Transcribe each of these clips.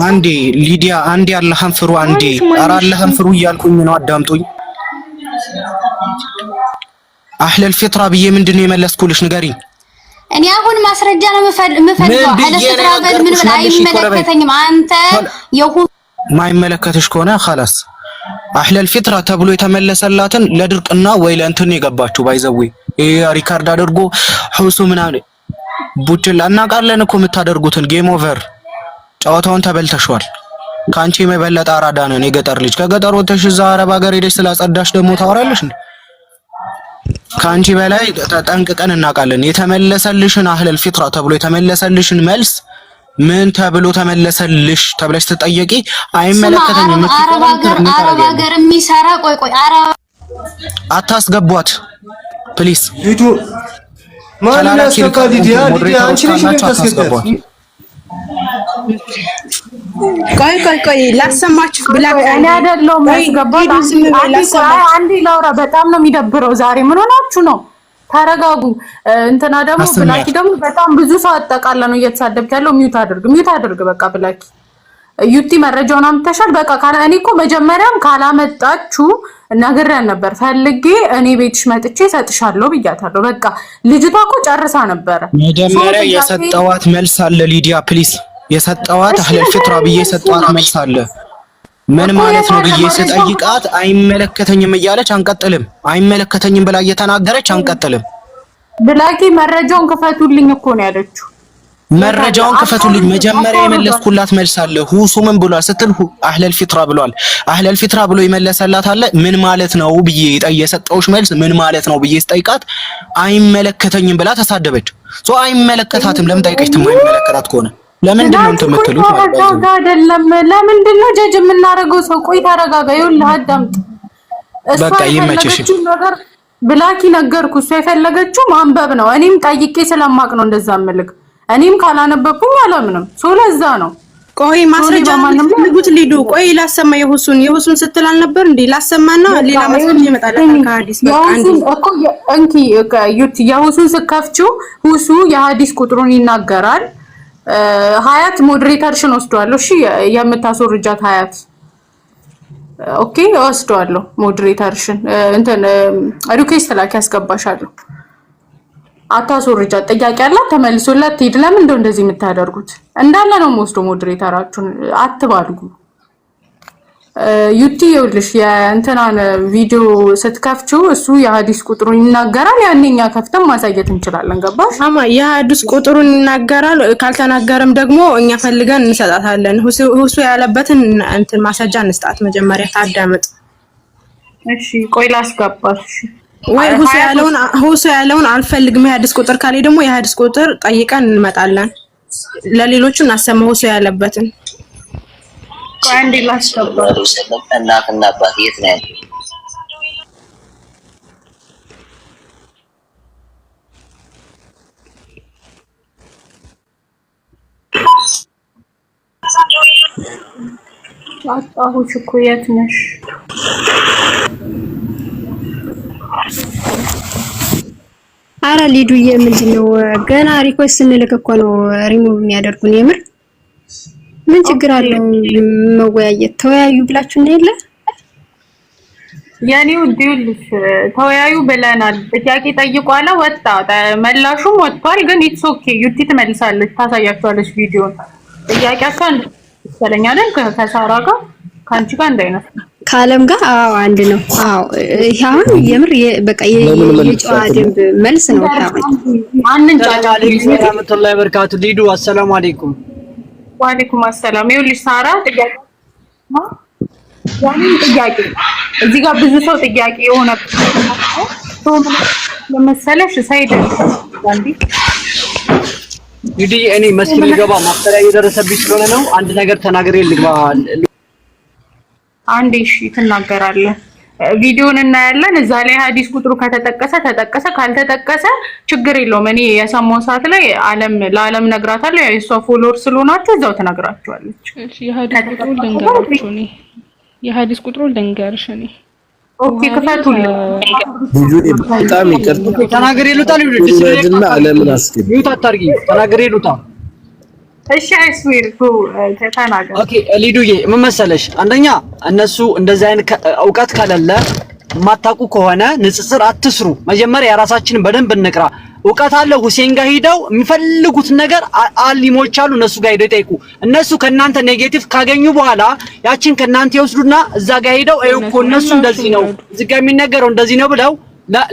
አንዴ ሊዲያ አንዴ አላህን ፍሩ አንዴ ኧረ አላህን ፍሩ እያልኩኝ ነው አዳምጡኝ አህለል ፊትራ ብዬ ምንድነው የመለስኩልሽ ንገሪኝ እኔ አሁን ማስረጃ ነው የምፈልገው አህለል ፊትራ በል ምን ብላ አይመለከተኝም አንተ ማይመለከትሽ ከሆነ خلاص አህለል ፊትራ ተብሎ የተመለሰላትን ለድርቅና ወይ ለእንትን የገባችሁ ባይዘው ይሄ ሪካርድ አድርጎ ሁሱ ምናምን ቡችላ እናቃለን እኮ የምታደርጉትን ጌም ኦቨር ጨዋታውን ተበልተሽዋል ካንቺ የበለጠ አራዳ ነን የገጠር ልጅ ከገጠር ወጥተሽ እዛ አረብ ሀገር ሄደሽ ስላጸዳሽ ደግሞ ታወራለሽ እንዴ ካንቺ በላይ ተጠንቅቀን እናቃለን የተመለሰልሽን አህለል ፊትራ ተብሎ የተመለሰልሽን መልስ ምን ተብሎ ተመለሰልሽ ተብለሽ ተጠየቂ አይመለከተኝም አረብ ሀገር የሚሰራ ቆይ አታስገቧት ፕሊዝ ዩቱ ማን ያስፈቃድ ዲያ አንቺ ነሽ የምታስገቧት ቆይ ላሰማችሁ ብላ እኔ አይደለሁም ያስገባት አንዴ ላውራ በጣም ነው የሚደብረው ዛሬ ምን ሆናችሁ ነው ታረጋጉ እንትና ደግሞ ብላኪ ደግሞ በጣም ብዙ ሰው አጠቃላ ነው እየተሳደብክ ያለው ሚውት አድርግ በቃ ብላኪ ዩቲ መረጃውን አምጥተሻል በቃ ካላ እኔ እኮ መጀመሪያም ካላመጣችሁ ነገርያን ነበር ፈልጌ እኔ ቤትሽ መጥቼ ሰጥሻለሁ ብያታለሁ በቃ ልጅቷ እኮ ጨርሳ ነበር መጀመሪያ የሰጠዋት መልስ አለ ሊዲያ ፕሊዝ የሰጠዋት አህለል ፊትራ ብዬ የሰጠዋት መልስ አለ ምን ማለት ነው ብዬ ስጠይቃት አይመለከተኝም እያለች አንቀጥልም አይመለከተኝም ብላ እየተናገረች አንቀጥልም ብላኪ መረጃውን ክፈቱልኝ እኮ ነው ያለችው መረጃውን ክፈቱልኝ መጀመሪያ የመለስኩላት መልስ አለ ሁሱ ምን ብሏል ስትል አህለል ፊትራ ብሏል አህለል ፊትራ ብሎ ይመለሰላት አለ ምን ማለት ነው ብዬ የሰጠውሽ መልስ ምን ማለት ነው ብዬ ስጠይቃት አይመለከተኝም ብላ ተሳደበች ሶ አይመለከታትም ለምን ጠይቀሽ የማይመለከታት ከሆነ ለምንድን ነው እንትምትሉት ማለት ነው አይደለም ለምንድን ነው ጀጅ የምናረገው ሰው ቆይ ታረጋጋ ይኸውልህ አዳምጥ በቃ ይመችሽ ብላኪ ነገርኩ እሷ የፈለገችው ማንበብ ነው እኔም ጠይቄ ስለማቅ ነው እንደዛ መልክ እኔም ካላነበብኩኝ አላምንም ሶ ለዛ ነው ቆይ ማስረጃ ልጉት ሊዱ ቆይ ላሰማ የሁሱን ስትል አልነበር እንዴ ላሰማና ሌላ ማስረጃ ይመጣል ከሐዲስ በቃ አንዴ እኮ እንኪ ዩቲ የሁሱን ስከፍቺው ሁሱ የሐዲስ ቁጥሩን ይናገራል ሀያት ሞዴሬተርሽን ወስዷለሁ እሺ የምታስወርጃት ሀያት ኦኬ ወስዷለሁ ሞዴሬተርሽን እንትን ሪኩዌስት ላኪ ያስገባሻለሁ አታስወርጃት ጥያቄ አላት ተመልሶላት ትሄድ ለምን እንደዚህ የምታደርጉት እንዳለ ነው ወስዶ ሞዴሬተራችሁን አትባልጉ ዩቲ ይኸውልሽ የእንትናን ቪዲዮ ስትከፍቺው እሱ የሐዲስ ቁጥሩን ይናገራል ያንኛ ከፍተን ማሳየት እንችላለን ገባሽ አማ የሐዲስ ቁጥሩን ይናገራል ካልተናገረም ደግሞ እኛ ፈልገን እንሰጣታለን ሁሱ ያለበትን እንትን ማስረጃ እንስጣት መጀመሪያ ታዳምጥ እሺ ቆይ ላስገባት እሺ ወይ ሁሱ ያለውን አልፈልግም የሐዲስ ቁጥር ካለ ደግሞ የሐዲስ ቁጥር ጠይቀን እንመጣለን ለሌሎቹ እናሰማው ሁሱ ያለበትን አንዴ ላስገባው እናትና አባት የት ነው ያለው አጣሁሽ እኮ የት ነሽ አረ ሊዱዬ ምንድነው ገና ሪኩዌስት እንልክ እኮ ነው ሪሙቭ የሚያደርጉን የምር ምን ችግር አለው መወያየት ተወያዩ ብላችሁ ነው አይደል ያኔው ዲልሽ ተወያዩ ብለናል ጥያቄ ጠይቋላ ወጣ መላሹም ወጥቷል ግን ኢትስ ኦኬ ዩቲ ትመልሳለች ታሳያችኋለች ቪዲዮን ጥያቄያችን ስለኛል ከሳራ ጋር ካንቺ ጋር እንዳይነስ ካለም ጋር አዎ አንድ ነው አዎ ያሁን የምር በቃ የጨዋ ደንብ መልስ ነው ታውቃለህ ማንን ጫጫ ወራህመቱላሂ ወበረካቱ ሊዱ አሰላሙ አለይኩም ወአለይኩም አሰላም ይኸውልሽ ሳራ ጥያቄ ጥያቄ እዚህ ጋር ብዙ ሰው ጥያቄ የሆነ ለመሰለሽ ሳይድ አንዲ እንግዲህ እኔ መስጊድ ልገባ ማፍጠሪያ እየደረሰብኝ ስለሆነ ነው አንድ ነገር ተናግሬ ልግባ አንዴ እሺ ትናገራለህ ቪዲዮን እናያለን እዛ ላይ ሐዲስ ቁጥሩ ከተጠቀሰ ካልተጠቀሰ ችግር የለውም እኔ የሰማው ሰዓት ላይ ለዓለም ነግራታለሁ የሷ ፎሎወር ስለሆናችሁ እዛው ተናግራችኋለች እሺ የሐዲስ ቁጥሩ ልንገርሽ እኔ ኦኬ ከፈቱልኝ ልጁ በጣም ይቅርታ ተናግሬ ልውጣ ልጅ እና ዓለምን አስገብ ይውጣ ታርጊ ተናግሬ ልውጣ እሺ አይስዊር ተናገር። ኦኬ ሊዱዬ ምን መሰለሽ፣ አንደኛ እነሱ እንደዚህ አይነት እውቀት ከሌለ ማታቁ ከሆነ ንጽጽር አትስሩ። መጀመሪያ የራሳችንን በደንብ እንቅራ። እውቀት አለ ሁሴን ጋር ሄደው የሚፈልጉት ነገር አሊሞች አሉ፣ እነሱ ጋር ሄደው ይጠይቁ። እነሱ ከናንተ ኔጌቲቭ ካገኙ በኋላ ያችን ከናንተ ይወስዱና እዛ ጋር ሄደው እኮ እነሱ እንደዚህ ነው እዚህ ጋር የሚነገረው እንደዚህ ነው ብለው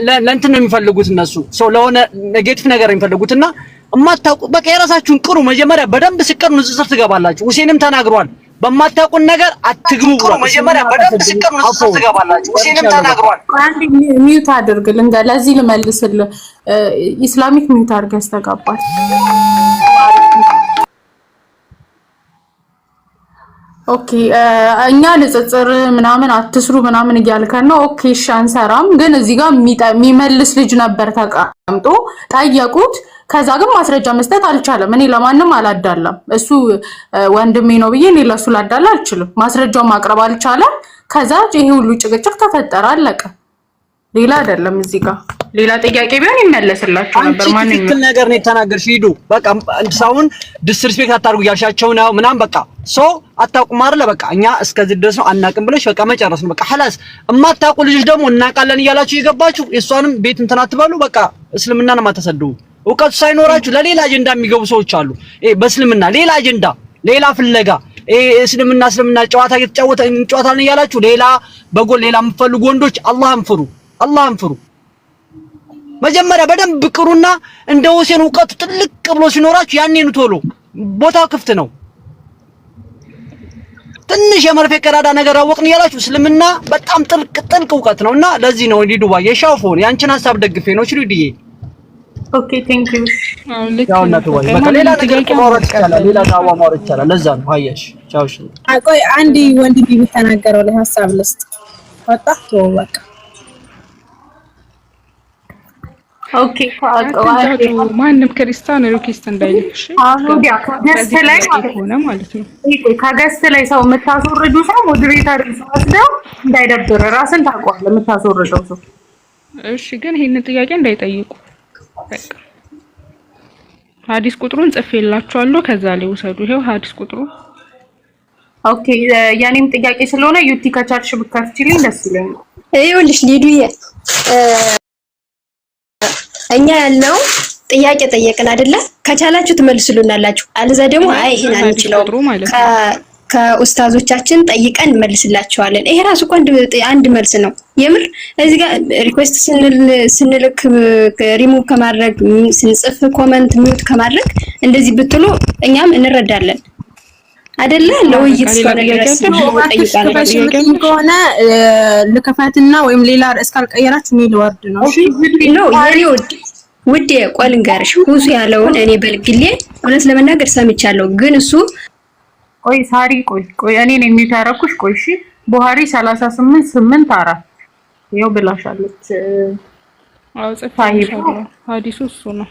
ለእንትን ነው የሚፈልጉት። እነሱ ሰው ለሆነ ኔጌቲቭ ነገር የሚፈልጉትና እማታውቁ በቃ የራሳችሁን ቅሩ። መጀመሪያ በደንብ ስቀሩ ንጽጽር ትገባላችሁ። ሁሴንም ተናግሯል፣ በማታውቁን ነገር አትግቡ ብሎ መጀመሪያ በደንብ ስቀሩ ንጽጽር ትገባላችሁ። ሁሴንም ተናግሯል። አንድ ሚውት አድርግልኝ፣ ለዚህ ልመልስልህ። ኢስላሚክ ሚውት አድርገህ ያስተጋባል። ኦኬ እኛ ንጽጽር ምናምን አትስሩ ምናምን እያልከን ነው። ኦኬ እሺ አንሰራም፣ ግን እዚህ ጋር የሚመልስ ልጅ ነበር ተቀምጦ ጠየቁት። ከዛ ግን ማስረጃ መስጠት አልቻለም። እኔ ለማንም አላዳላም፣ እሱ ወንድሜ ነው ብዬ እኔ ለሱ ላዳላ አልችልም። ማስረጃውን ማቅረብ አልቻለም። ከዛ ይሄ ሁሉ ጭቅጭቅ ተፈጠረ፣ አለቀ። ሌላ አይደለም። እዚህ ጋር ሌላ ጥያቄ ቢሆን ይመለስላችሁ ነበር። ማን ነው ትክክል ነገር ነው የተናገርሽ? ሂዱ በቃ ሳውን ዲስሪስፔክት አታርጉ ያልሻቸው ነው ምናምን በቃ ሶ አታውቁም አይደለ? በቃ እኛ እስከዚህ ድረስ ነው አናውቅም ብለሽ በቃ መጨረስ ነው። በቃ خلاص እማታውቁ ልጅ ደግሞ እናውቃለን እያላችሁ የገባችሁ የሷንም ቤት እንትን አትበሉ። በቃ እስልምናን ማተሰደው እውቀቱ ሳይኖራችሁ ለሌላ አጀንዳ የሚገቡ ሰዎች አሉ። በእስልምና ሌላ አጀንዳ ሌላ ፍለጋ እስልምና ጨዋታ እየተጫወታን እያላችሁ ሌላ በጎል ሌላ የምትፈልጉ ወንዶች አላህን ፍሩ፣ አላህን ፍሩ። መጀመሪያ በደንብ ቅሩና እንደ ሁሴን እውቀቱ ጥልቅ ብሎ ሲኖራችሁ ያኔ ነው ቶሎ ቦታው ክፍት ነው። ትንሽ የመርፌ ቀዳዳ ነገር አወቅን እያላችሁ እስልምና በጣም ጥልቅ እውቀት ነውና ለዚህ ነው እንዲህ ዱባይ የሻውፎን ያንቺን ሀሳብ ደግፌ ነው እቺ ዲዬ። ኦኬ ቴንክ ዩ። ያው እናት ወይ በቃ ሌላ ነገር ማውራት ይቻላል፣ ሌላ ዳዋ ማውራት ይቻላል። ለዛ ነው አየሽ። ቻው። እሺ ቆይ አንድ ወንድም ቢተናገረው ላይ ሀሳብ ልስጥ ወጣ በቃ ኦኬ ማንም ክርስቲያን ሪኩዌስት እንዳይልሽ ከገስት ላይ ማለት ነው። ከገስት ላይ ሰው የምታስወርዱ ሰው ሞዴሬተር ወስደው እንዳይደብር ራስን ታውቀዋለህ የምታስወርደው ሰው። እሺ ግን ይሄን ጥያቄ እንዳይጠይቁ በቃ ሐዲስ ቁጥሩን ጽፌላችኋለሁ፣ ከዛ ላይ ውሰዱ። ይሄው ሐዲስ ቁጥሩ። ኦኬ ያኔም ጥያቄ ስለሆነ ዩቲ ከቻልሽ ብትከፍቺልኝ ደስ ይለኛል። ይኸውልሽ ሊዱዬ እኛ ያልነው ጥያቄ ጠየቅን አይደለ? ከቻላችሁ ትመልሱልናላችሁ፣ አለዛ ደግሞ አይ ይሄን አንችለው ከኡስታዞቻችን ጠይቀን እንመልስላችኋለን። ይሄ ራሱ እኮ አንድ መልስ ነው። የምር እዚህ ጋር ሪኩዌስት ስንልክ ሪሙቭ ከማድረግ ስንጽፍ ኮመንት ሚውት ከማድረግ እንደዚህ ብትሉ እኛም እንረዳለን አይደለ? ለውይይት ስለሆነ ከሆነ ልከፋትና ወይም ሌላ ርዕስ ካልቀየራችሁ ነው ልወርድ ነው። እሺ ነው የኔ ውዴ ቆይ ልንገርሽ፣ ሁሱ ያለውን እኔ በልግሌ እውነት ለመናገር ሰምቻለሁ፣ ግን እሱ ቆይ ሳሪ ቆይ እኔ ነኝ የሚታረኩሽ። ቆይ እሺ ቡሃሪ 38:8-4 ይኸው ብላሻለች። አዎ ጽፋለሁ። ሐዲሱ እሱ ነው።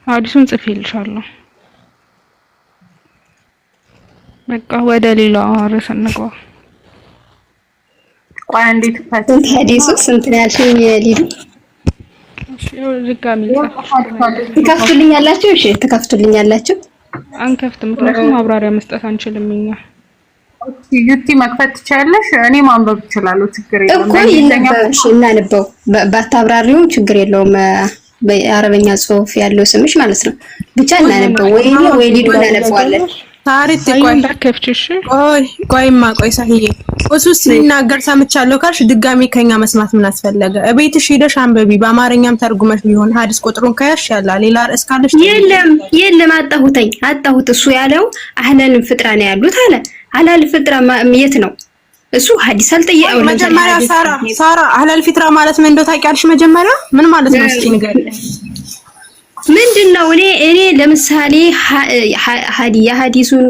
ሐዲሱን ጽፌልሻለሁ። በቃ ወደ ሌላ ርዕስ እንግባ። ቆይ እንዴት ሐዲሱ ስንት ነው ያልሽኝ ሊዱ? ትከፍቱልኛላችሁ? እሺ ትከፍቱልኛላችሁ? አንከፍትም፣ ምክንያቱም ማብራሪያ መስጠት አንችልም እኛ። ዩቲ መክፈት ትችያለሽ፣ እኔ ማንበብ እችላለሁ፣ ችግር የለውም እኮ ይነበብሽ እናንበው። ባታብራሪው ችግር የለውም። በአረበኛ ጽሑፍ ያለው ስምሽ ማለት ነው። ብቻ እናንበው ወይ ሊዱ እናነበዋለን። ታሪክ ቆይ እንዳከፍችሽ ቆይ ሳሂዬ እሱ ሲናገር ሰምቻለሁ ካልሽ ድጋሚ ከኛ መስማት ምን አስፈለገ? እቤትሽ ሄደሽ አንበቢ፣ በአማርኛም ተርጉመሽ ቢሆን ሐዲስ ቁጥሩን ከያሽ ያላ ሌላ ርዕስ ካለሽ የለም አጣሁት። እሱ ያለው አህለል ፍጥራ ነው ያሉት አለ። አህለል ፍጥራ የት ነው? እሱ ሐዲስ አልጠየቀው። መጀመሪያ ሳራ አህለል ፍጥራ ማለት ምን እንደው ታውቂያለሽ? መጀመሪያ ምን ማለት ነው እስኪ ንገሪኝ። ምንድነው? እኔ ለምሳሌ የሐዲሱን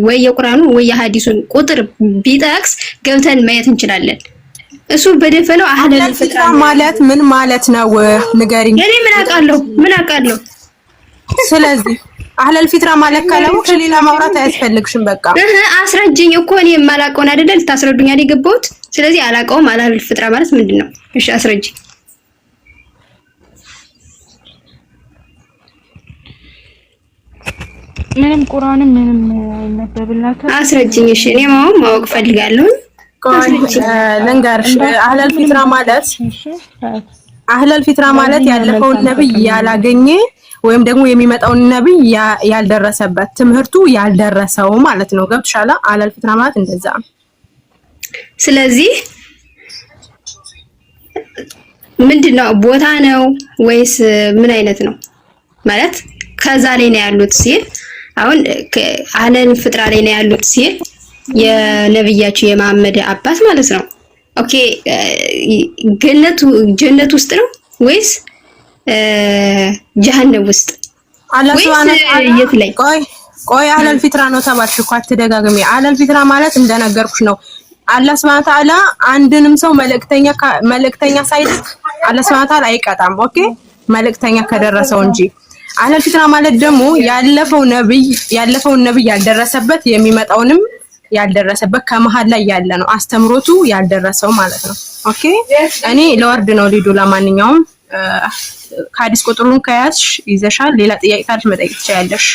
ወይ የቁርአኑ ወይ የሐዲሱን ቁጥር ቢጠቅስ ገብተን ማየት እንችላለን። እሱ በደፈነው አህለል ፍጥራ ማለት ምን ማለት ነው ንገሪኝ። እኔ ምን አውቃለሁ? ስለዚህ አህለል ፍጥራ ማለት ካላወቅሽ ሌላ ማውራት አያስፈልግሽም። በቃ አስረጅኝ እኮ እኔ የማላውቀውን አይደል ልታስረዱኝ አይደል የገባሁት። ስለዚህ አላውቀውም። አህለል ፍጥራ ማለት ምንድነው? እሺ አስረጅኝ። ምንም ቁርአንም ምንም አይነበብላት። አስረጅኝ። እሺ እኔ ማወቅ ፈልጋለሁ። ልንገርሽ አህለል ፊትራ ማለት ያለፈውን ነብይ ያላገኘ ወይም ደግሞ የሚመጣውን ነብይ ያልደረሰበት ትምህርቱ ያልደረሰው ማለት ነው። ገብቶሻል? አህለል ፊትራ ማለት እንደዛ። ስለዚህ ምንድነው ቦታ ነው ወይስ ምን አይነት ነው? ማለት ከዛ ላይ ነው ያሉት ሲል አሁን አህለል ፊትራ ላይ ነው ያሉት ሲል የነብያችሁ የመሐመድ አባት ማለት ነው። ኦኬ ጀነት ውስጥ ነው ወይስ ጀሃነም ውስጥ? አላህ ሱብሃነሁ የት ላይ? ቆይ አህለል ፊትራ ነው ተባልሽ እኮ አትደጋግሚ። አህለል ፊትራ ማለት እንደነገርኩሽ ነው። አላህ ሱብሃነሁ ወተዓላ አንድንም ሰው መልእክተኛ ሳይልክ አላህ ሱብሃነሁ ወተዓላ አይቀጣም። ኦኬ መልእክተኛ ከደረሰው እንጂ። አህለል ፊትራ ማለት ደግሞ ያለፈውን ነብይ ያልደረሰበት የሚመጣውንም ያልደረሰበት ከመሃል ላይ ያለ ነው። አስተምሮቱ ያልደረሰው ማለት ነው። ኦኬ እኔ ለወርድ ነው ሊዱ። ለማንኛውም ከሐዲስ ቁጥሩን ከያዝሽ ይዘሻል። ሌላ ጥያቄ ካለሽ መጠየቅ ትችያለሽ።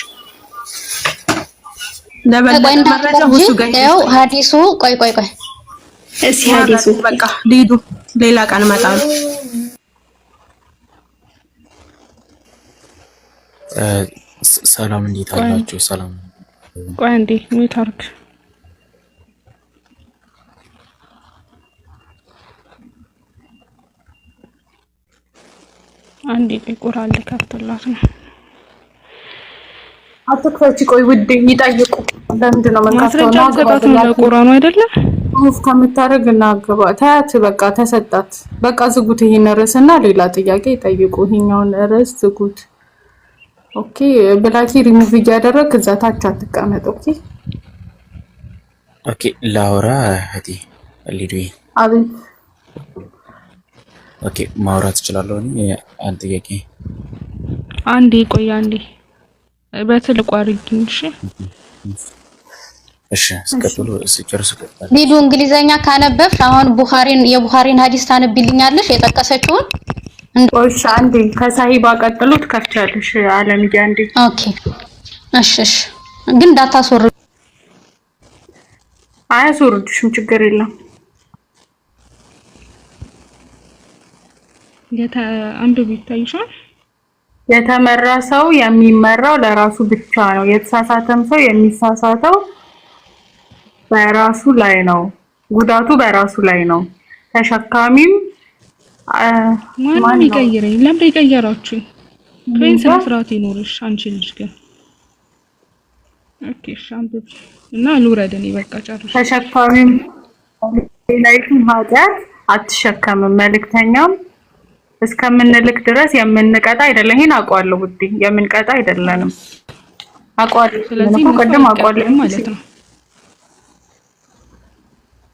ለበለጠ መረጃ ሁሉ ጋር ያው ሐዲሱ ቆይ እስኪ ሐዲሱ በቃ ሊዱ ሌላ ቀን እመጣለሁ። ሰላም እንዴት አላችሁ? ሰላም ቆይ እንዴ ሚውት አድርግ። አንዴ ቁርአን ልከፍትላት ነው። አትክፈቺ። ቆይ ውዴ ይጠይቁ። ለምንድን ነው መንካተው? ነው ለቁርአኑ አይደለም ሙፍ ከምታረግ እና አገባ ታያት። በቃ ተሰጣት። በቃ ዝጉት ይሄን ርዕስና ሌላ ጥያቄ ይጠይቁ። ይሄኛውን ርዕስ ዝጉት። ኦኬ ብላኪ ሪሙቭ እያደረግ እዛ ታች አትቀመጥ። ኦኬ ላውራ እህቴ ሊዱይ። አቤት። ኦኬ ማውራት እችላለሁ። አንድ ጥያቄ አንዴ ቆይ አንዴ በትልቁ አድርጊኝ። እሺ እስከጥሉ ሲጨርስ ቀጥታ ሊዱ እንግሊዘኛ ካነበብሽ አሁን የቡኻሪን ሐዲስ ታነብልኛለሽ የጠቀሰችውን? እሺ አንዴ ከሳሂባ ቀጥሎ ትከፍቻለሽ። አለምዬ አንዴ። ኦኬ እሺ ግን እንዳታስወርዱ። አያስወርድሽም፣ ችግር የለም። አንዱ ቢታይሻል። የተመራ ሰው የሚመራው ለራሱ ብቻ ነው። የተሳሳተም ሰው የሚሳሳተው በራሱ ላይ ነው። ጉዳቱ በራሱ ላይ ነው። ተሸካሚም ማን ይቀይረኝ? ለምን ይቀየራችሁ? ፕሪንስ መስራት ይኖርሽ አንቺ ልጅ ግን ኦኬ ሻምበብ እና ልውረድ እኔ በቃ ጨርሽ። ተሸካሚም ላይቱን ኃጢአት አትሸከምም። መልእክተኛም እስከምንልክ ድረስ የምንቀጣ አይደለም። ይሄን አውቀዋለሁ ውዴ፣ የምንቀጣ አይደለንም። አውቀዋለሁ። ስለዚህ ቀደም አውቀዋለሁ ማለት ነው።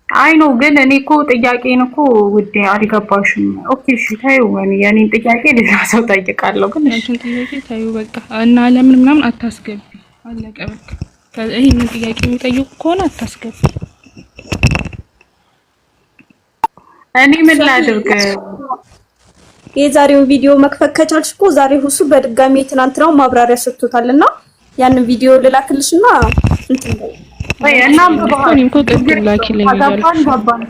አይ ነው ግን እኔ እኮ ጥያቄን እኮ ውዴ አልገባሽም። ኦኬ እሺ ታዩ። የኔን ጥያቄ ሌላ ሰው ጠይቃለሁ። ግን አንቺን ጥያቄ ታዩ በቃ እና ለምን ምናምን አታስገቢ። አለቀ በቃ። ይሄንን ጥያቄ የሚጠይቁ ከሆነ አታስገቢ። እኔ ምን ላድርግ? የዛሬው ቪዲዮ መክፈት ከቻልሽ እኮ ዛሬ ሁሱ በድጋሚ ትናንትናው ማብራሪያ ሰጥቶታልና ያንን ቪዲዮ ልላክልሽና እንትን ነው እና በባህሪም ኮቅጥል ላኪልኝ ይላል።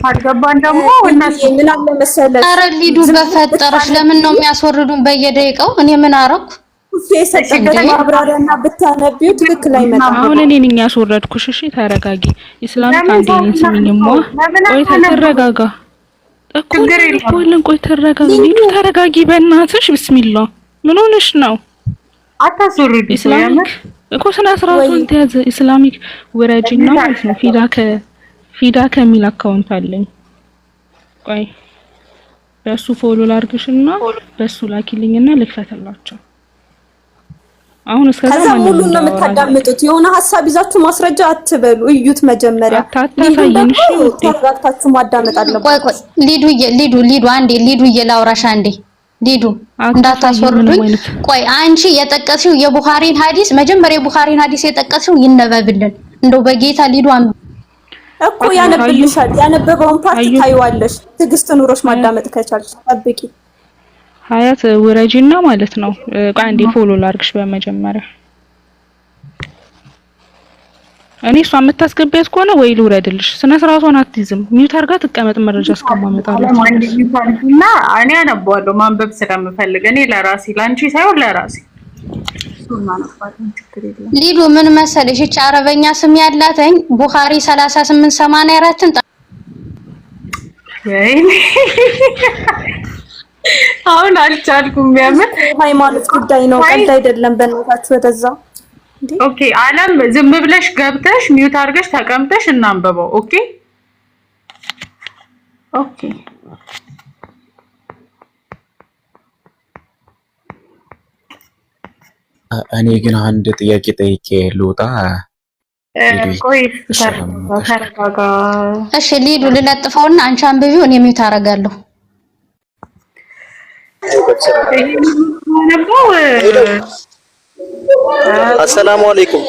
ካልገባን ደግሞ እነሱ ምን አለ መሰለሽ። ኧረ ሊዱ በፈጠረሽ ለምን ነው የሚያስወርዱን በየደቂቃው? እኔ ምን አረኩ? የሰጠበት ማብራሪያና ብታነቢው ትክክል አይመጣም። አሁን እኔ ነኝ ያስወረድኩሽ። እሺ ተረጋጊ። ኢስላሚክ አንዴን ስሚኝማ። ቆይ ተረጋጋ እኮ ነው። ቆይ ተረጋጊ ሊዱ ተረጋጊ በእናትሽ። ቢስሚላህ ምን ሆነሽ ነው? አታስወርዱ። ኢስላሚክ እኮ ስነ ስርዓቱን ተያዘ። ኢስላሚክ ወራጅና ማለት ነው። ፊዳ ከሚል አካውንት አለኝ። ቆይ በሱ ፎሎ ላርግሽና በሱ ላኪልኝና ልክፈትላቸው። አሁን እስከዛ ሙሉ ነው የምታዳምጡት። የሆነ ሐሳብ ይዛችሁ ማስረጃ አትበሉ። እዩት መጀመሪያ። ተረጋግታችሁ ማዳመጥ አለባችሁ። ቆይ ሊዱ አንዴ ሊዱዬ ላውራሽ አንዴ። ሊዱ እንዳታስወርዱኝ። ቆይ አንቺ የጠቀስሽው የቡኻሪን ሐዲስ መጀመሪያ የቡኻሪን ሐዲስ የጠቀስሽው ይነበብልን እንደው በጌታ ሊዱ እኮ ያነብልሻል። ያነበበውን ፓርት ታይዋለሽ። ትዕግስት ኑሮሽ ማዳመጥ ከቻልሽ ጠብቂ። ሀያት ውረጂና ማለት ነው። ቆይ አንዴ ፎሎ ላርግሽ በመጀመሪያ እኔ እሷ የምታስገቢያት ከሆነ ወይ ልውረድልሽ። ስነ ስርዓቷን አትይዝም። ሚውት አድርጋ ትቀመጥ መረጃ እስከማመጣለች እና እኔ አነባዋለሁ ማንበብ ስለምፈልግ እኔ ለራሴ ላንቺ ሳይሆን ለራሴ ሊዱ ምን መሰለሽ እቺ አረበኛ ስም ያላተኝ ቡኻሪ 3884ን አሁን አልቻልኩም። ያምን ሃይማኖት ጉዳይ ነው፣ ቀልድ አይደለም። በእናታችሁ ወደዛ ኦኬ። አለም ዝም ብለሽ ገብተሽ ሚውት አድርገሽ ተቀምጠሽ እናንበበው። ኦኬ ኦኬ። እኔ ግን አንድ ጥያቄ ጠይቄ ልውጣ። ቆይ ተረጋጋ። እሺ ሊዱ ልለጥፈውና አንቺ አንብቢው፣ እኔ ሚውት አደርጋለሁ። አሰላሙ አለይኩም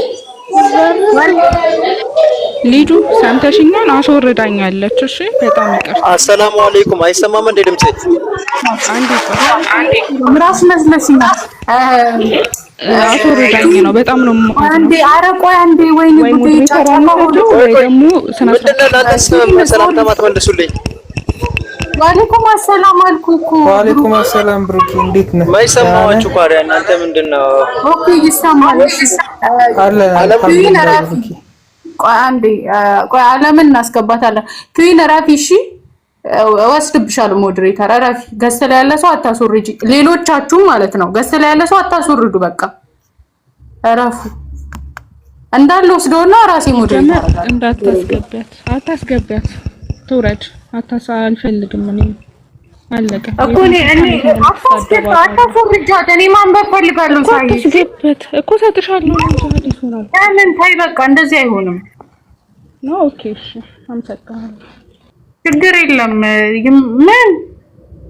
ሊዱ ሰምተሽኛል? አስወርዳኛለች። እሺ በጣም ይቅርታ። አሰላሙ አለይኩም። አይሰማም እንደ ድምጼ? አንዴ ራስ መስለሽና አስወርዳኝ ነው። በጣም ነው አንዴ ኧረ ቆይ አንዴ ወይኔ ጉዴ ጫጫታው ወይ ደግሞ ሰላምታ ማትመልሱልኝ? ወአለይኩም አሰላም አልኩኩ። ወአለይኩም አሰላም ብሩክ፣ እንዴት ነህ? ማይሰማችሁ ቃሪያ እናንተ ምንድነው? ኦኬ ይሰማል። ቆይ አንዴ ቆይ አለምን እናስገባታለን። ክዊን ረፊ እሺ፣ እወስድብሻለሁ ሞዴሬተር ረፊ። ገስት ላይ ያለ ሰው አታስወርጂ፣ ሌሎቻችሁ ማለት ነው። ገስት ላይ ያለ ሰው አታስወርዱ። በቃ ረፉ እንዳለ ወስደውና ራሴ ሞዴሬተር እንዳታስገቢያት፣ አታስገቢያት፣ ትውረድ። አልፈልግም እኔ አለቀ እኮ እኔ አታስወርጃት። እኔ ማንበብ ፈልጋለሁ። ሳይስገበት እኮ ሰጥሻለሁ። እንጂ ይሆናል። ያንን ታይ በቃ እንደዚህ አይሆንም ነው። ኦኬ እሺ፣ አመሰግናለሁ። ችግር የለም። ምን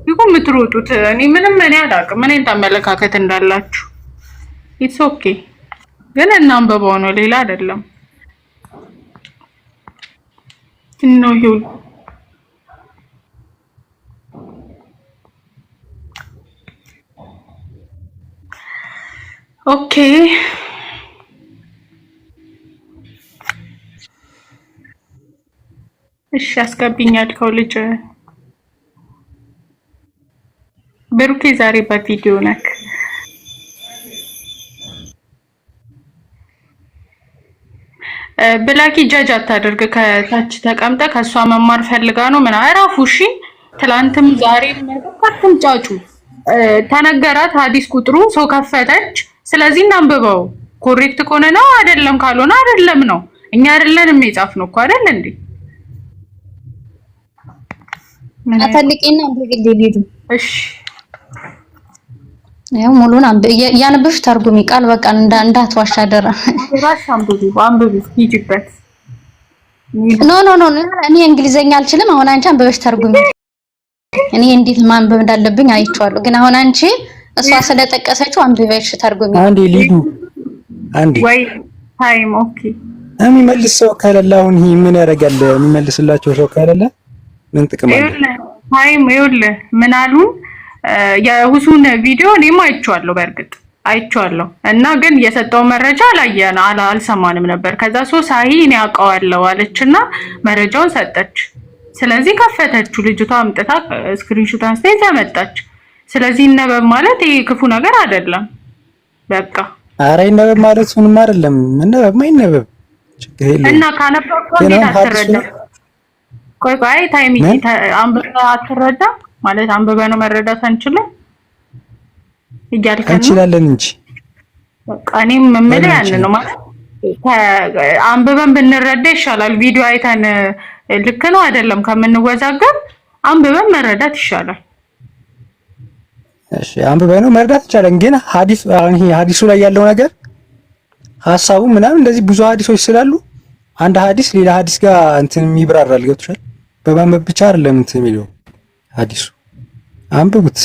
ይሁን የምትሮጡት? እኔ ምንም እኔ አላውቅም። ምን ተመለካከት እንዳላችሁ ኢትስ ኦኬ። ግን እናንበባው ነው፣ ሌላ አይደለም ነው ይሁን። ኦኬ እሺ፣ አስገብኛል ከልጅ ብሩኬ ዛሬ በቪዲዮ ነክ ብላኪ ጃጅ አታደርግ። ከታች ተቀምጠ ከሷ መማር ፈልጋ ነው ምን አራፉ። እሺ ትላንትም ዛሬም መጣም ጫጩ ተነገራት። ሐዲስ ቁጥሩ ሰው ከፈተች። ስለዚህ እናንብበው። ኮሬክት ከሆነ ነው አይደለም፣ ካልሆነ አይደለም ነው። እኛ አይደለንም የጻፍነው እኮ አይደል እንዴ? አፈልቂና አንብቢልኝ ሊዱ። እሺ ያው ሙሉን ያነበብሽ ተርጉሚ ቃል በቃል እንዳትዋሽ አደራ። ራስ አንብቢ ሂጂበት። ኖ እኔ እንግሊዘኛ አልችልም። አሁን አንቺ አንብበሽ ተርጉሚ። እኔ እንዴት ማንበብ እንዳለብኝ አይቼዋለሁ። ግን አሁን አንቺ እሷ ስለጠቀሰችው አንብበሽ ተርጉሚ። አንዴ ሊዱ አንዴ ወይ ታይም ኦኬ። የሚመልስ ሰው ከሌለ አሁን ይሄ ምን ያደርጋል? የሚመልስላቸው ሰው ከሌለ ምን ጥቅም አለ? ታይም ይኸውልህ ምን አሉን የሁሱን ቪዲዮ እኔም አይቼዋለሁ። በእርግጥ አይቼዋለሁ እና ግን የሰጠው መረጃ አልሰማንም ነበር። ከዛ ሳሂ እኔ አውቀዋለሁ አለችና መረጃውን ሰጠች። ስለዚህ ከፈተችው ልጅቷ አምጥታ ስክሪንሾት አንስታ ያመጣች። ስለዚህ ይነበብ ማለት ይሄ ክፉ ነገር አይደለም። በቃ ኧረ ይነበብ ማለት ምንም አይደለም። ይነበብ ችግር የለም። እና ካነበብኩ እንዴት አትረዳም? ቆይ ታይም አንብበህ አትረዳም ማለት አንብበህ ነው መረዳት አንችልም እያልከኝ እንችላለን እንጂ በቃ እኔም የምልህ ያን ነው ማለት አንብበን ብንረዳ ይሻላል። ቪዲዮ አይተን ልክ ነው አይደለም ከምንወዛገብ አንብበን መረዳት ይሻላል። እሺ አንብበን ነው መረዳት ይቻላል። ግን ሐዲሱ ላይ ያለው ነገር ሐሳቡ ምናምን እንደዚህ ብዙ ሐዲሶች ስላሉ አንድ ሐዲስ ሌላ ሐዲስ ጋር እንትን ይብራራል። ገብቶሻል? በማንበብ ብቻ አይደለም እንትን የሚለው ሐዲሱ አንብቡት።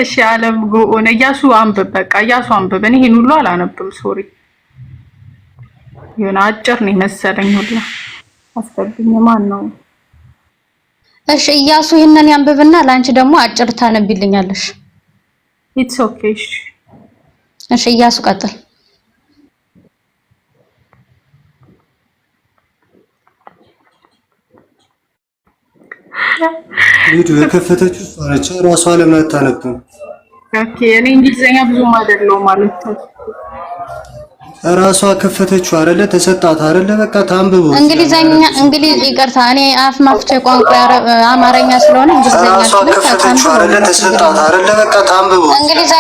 እሺ አለም ጎኦነ እያሱ አንብብ። በቃ እያሱ አንብብ። እኔ ይሄን ሁሉ አላነብም። ሶሪ የሆነ አጭር ነው መሰለኝ ሁሉ አስፈልኝ። ማን ነው? እሺ እያሱ ይሄንን ያንብብና ላንቺ ደግሞ አጭር ታነብልኛለሽ። ኢትስ ኦኬ። እሺ እያሱ ቀጥል። ቪዲዮ የከፈተችው እሷ ነች። ራሷ ለምን አታነብም? ኦኬ እኔ እንግሊዘኛ ብዙም አይደለሁም ማለት ነው። ራሷ ከፈተችው አይደለ? ተሰጣት አይደለ? በቃ ታንብቡ። እንግሊዝ ይቅርታ፣ እኔ አፍ መፍቼ ቋንቋ አማርኛ ስለሆነ እንግሊዘኛ ራሷ ከፈተችው አይደለ? ተሰጣት አይደለ? በቃ ታንብቡ። እንግሊዝ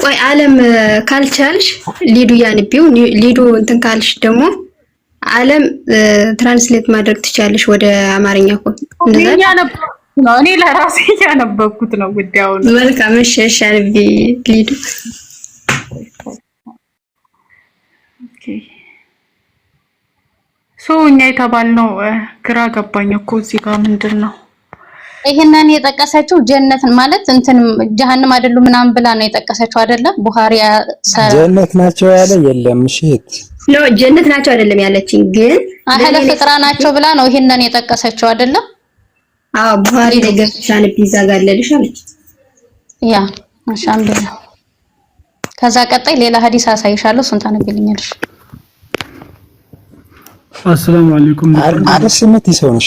ቆይ ዓለም ካልቻልሽ ሊዱ ያንቢው ሊዱ እንትን ካልሽ ደግሞ ዓለም ትራንስሌት ማድረግ ትቻለሽ ወደ አማርኛ እኮ እንደዛ ነው። እኔ ለራሴ ያነበብኩት ነው ጉዳዩን። መልካም እሺ፣ አልቢ ሊዱ ኦኬ። እኛ የተባልነው ግራ ገባኝ እኮ እዚህ ጋር ምንድነው? ይሄንን የጠቀሰችው ጀነትን ማለት እንትን ጀሃነም አይደሉ ምናምን ብላ ነው የጠቀሰችው አይደለ? ቡኻሪ ጀነት ናቸው ያለ የለም። እሺ ነው ጀነት ናቸው አይደለም ያለችኝ፣ ግን አህለ ፍጥራ ናቸው ብላ ነው ይሄንን የጠቀሰችው አይደለ? አዎ ቡኻሪ ላይ ገብቻን ፒዛ ጋለልሽ አለች። ያ ማሻአላህ። ከዛ ቀጣይ ሌላ ሐዲስ አሳይሻለሁ፣ እሱን ታነብልኛለሽ። አሰላሙ አለይኩም። አረስመት ይሰውንሽ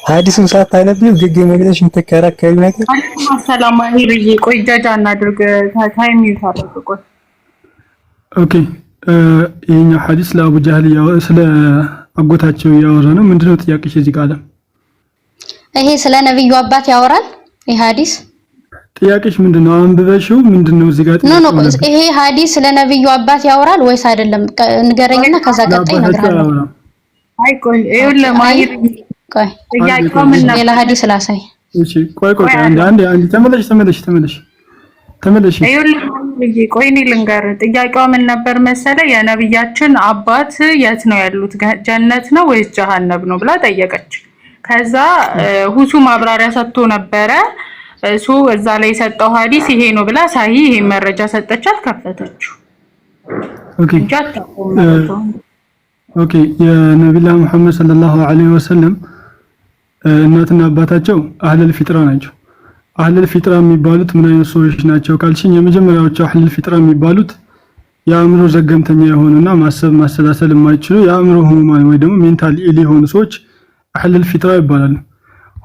ሐዲሱን ሳታነቢው ግግ መግለሽ የምትከራከሪ ነገር ሰላም አይርዬ ቆይ ጃጃ እናድርግ ታይም ይታረቁ። ኦኬ ይሄኛው ሐዲስ ለአቡ ጃህል ስለ አጎታቸው ያወራ ነው። ምንድነው ጥያቄሽ እዚህ ጋር? ይሄ ስለ ነብዩ አባት ያወራል። ይሄ ሐዲስ ጥያቄሽ ምንድነው? አንብበሽው ምንድነው እዚህ ጋር? ይሄ ሐዲስ ስለ ነብዩ አባት ያወራል ወይስ አይደለም? ንገረኝና ከዛ ቀጣይ እነግርሃለሁ። አይ ቆይ ይኸውልህ ማይር ቆይ ሌላ ሐዲስ ላሳይ። እሺ ቆይ አንዴ ተመለሽ። ይኸውልህ ቆይ እኔ ልንገርህ። ጥያቄዋ ምን ነበር መሰለ? የነብያችን አባት የት ነው ያሉት? ጀነት ነው ወይስ ጀሃነም ነው ብላ ጠየቀች። ከዛ ሁሱ ማብራሪያ ሰጥቶ ነበረ። እሱ እዛ ላይ የሰጠው ሐዲስ ይሄ ነው ብላ ሳሂ ይሄ መረጃ ሰጠቻት፣ ከፈተችው። ኦኬ የነብዩ መሐመድ ሰለላሁ ዐለይሂ ወሰለም እናትና አባታቸው አህለል ፊጥራ ናቸው። አህለል ፊጥራ የሚባሉት ምን አይነት ሰዎች ናቸው ካልሽኝ፣ የመጀመሪያዎቹ አህለል ፊጥራ የሚባሉት የአእምሮ ዘገምተኛ የሆኑና ማሰብ ማሰላሰል የማይችሉ የአእምሮ ህሙማን ወይ ደግሞ ሜንታሊ ኢል የሆኑ ሰዎች አህለል ፊጥራ ይባላሉ።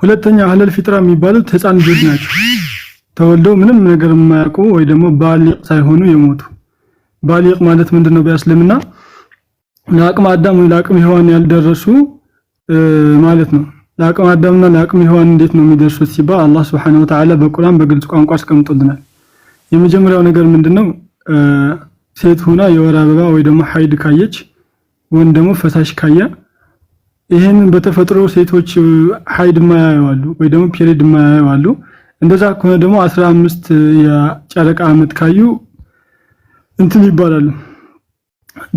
ሁለተኛ አህለል ፊጥራ የሚባሉት ህፃን ልጆች ናቸው። ተወልደው ምንም ነገር የማያውቁ ወይ ደግሞ ባሊቅ ሳይሆኑ የሞቱ። ባሊቅ ማለት ምንድነው በእስልምና? ለአቅመ አዳም ወይ ለአቅመ ሔዋን ያልደረሱ ማለት ነው። ለአቅመ አዳምና ለአቅመ ሔዋን እንዴት ነው የሚደርሱት ሲባል አላህ Subhanahu Wa Ta'ala በቁርአን በግልጽ ቋንቋ አስቀምጦልናል። የመጀመሪያው ነገር ምንድነው? ሴት ሆና የወር አበባ ወይ ደግሞ ሐይድ ካየች ወይም ደግሞ ፈሳሽ ካየ ይሄንን በተፈጥሮ ሴቶች ሐይድ ማያያሉ ወይ ደግሞ ፒሪድ ማያያሉ። እንደዛ ከሆነ ደግሞ 15 የጨረቃ አመት ካዩ እንትን ይባላሉ፣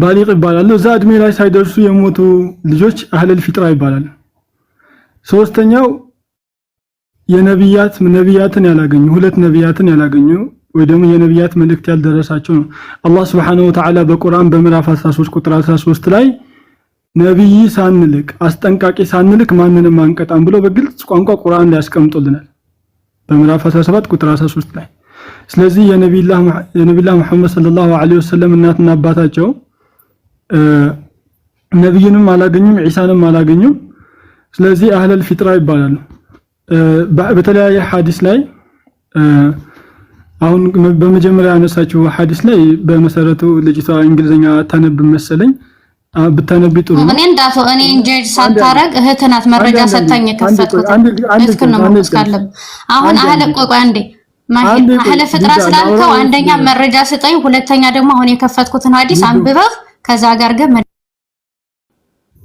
ባሊቅ ይባላሉ። እዛ እድሜ ላይ ሳይደርሱ የሞቱ ልጆች አህለል ፊጥራ ይባላሉ። ሶስተኛው ነቢያትን ያላገኙ ሁለት ነቢያትን ያላገኙ ወይ ደግሞ የነቢያት መልእክት ያልደረሳቸው ነው። አላህ Subhanahu Wa Ta'ala በቁርአን በምዕራፍ 13 ቁጥር 13 ላይ ነብይ ሳንልክ አስጠንቃቂ ሳንልክ ማንንም አንቀጣም ብሎ በግልጽ ቋንቋ ቁርአን ላይ ያስቀምጦልናል በምዕራፍ 17 ቁጥር 13 ላይ። ስለዚህ የነብዩላህ መሐመድ ሰለላሁ ዐለይሂ ወሰለም እናትና አባታቸው ነብዩንም አላገኙም ኢሳንም አላገኙም። ስለዚህ አህለል ፊጥራ ይባላሉ። በተለያየ ሐዲስ ላይ አሁን በመጀመሪያ ያነሳችው ሐዲስ ላይ በመሰረቱ ልጅቷ እንግሊዘኛ ታነብ መሰለኝ ብታነቢ ጥሩ ነው። እኔ እንዳቶ እኔ እንጀጅ ሳታረግ እህትናት መረጃ ሰጣኝ ከፈትኩት እስከ ነው መስካለም። አሁን አህለ ቆይ አንዴ አህለ ፍጥራ ስላልከው አንደኛ መረጃ ሰጣኝ፣ ሁለተኛ ደግሞ አሁን የከፈትኩትን ሐዲስ አንብበህ ከዛ ጋር ገመ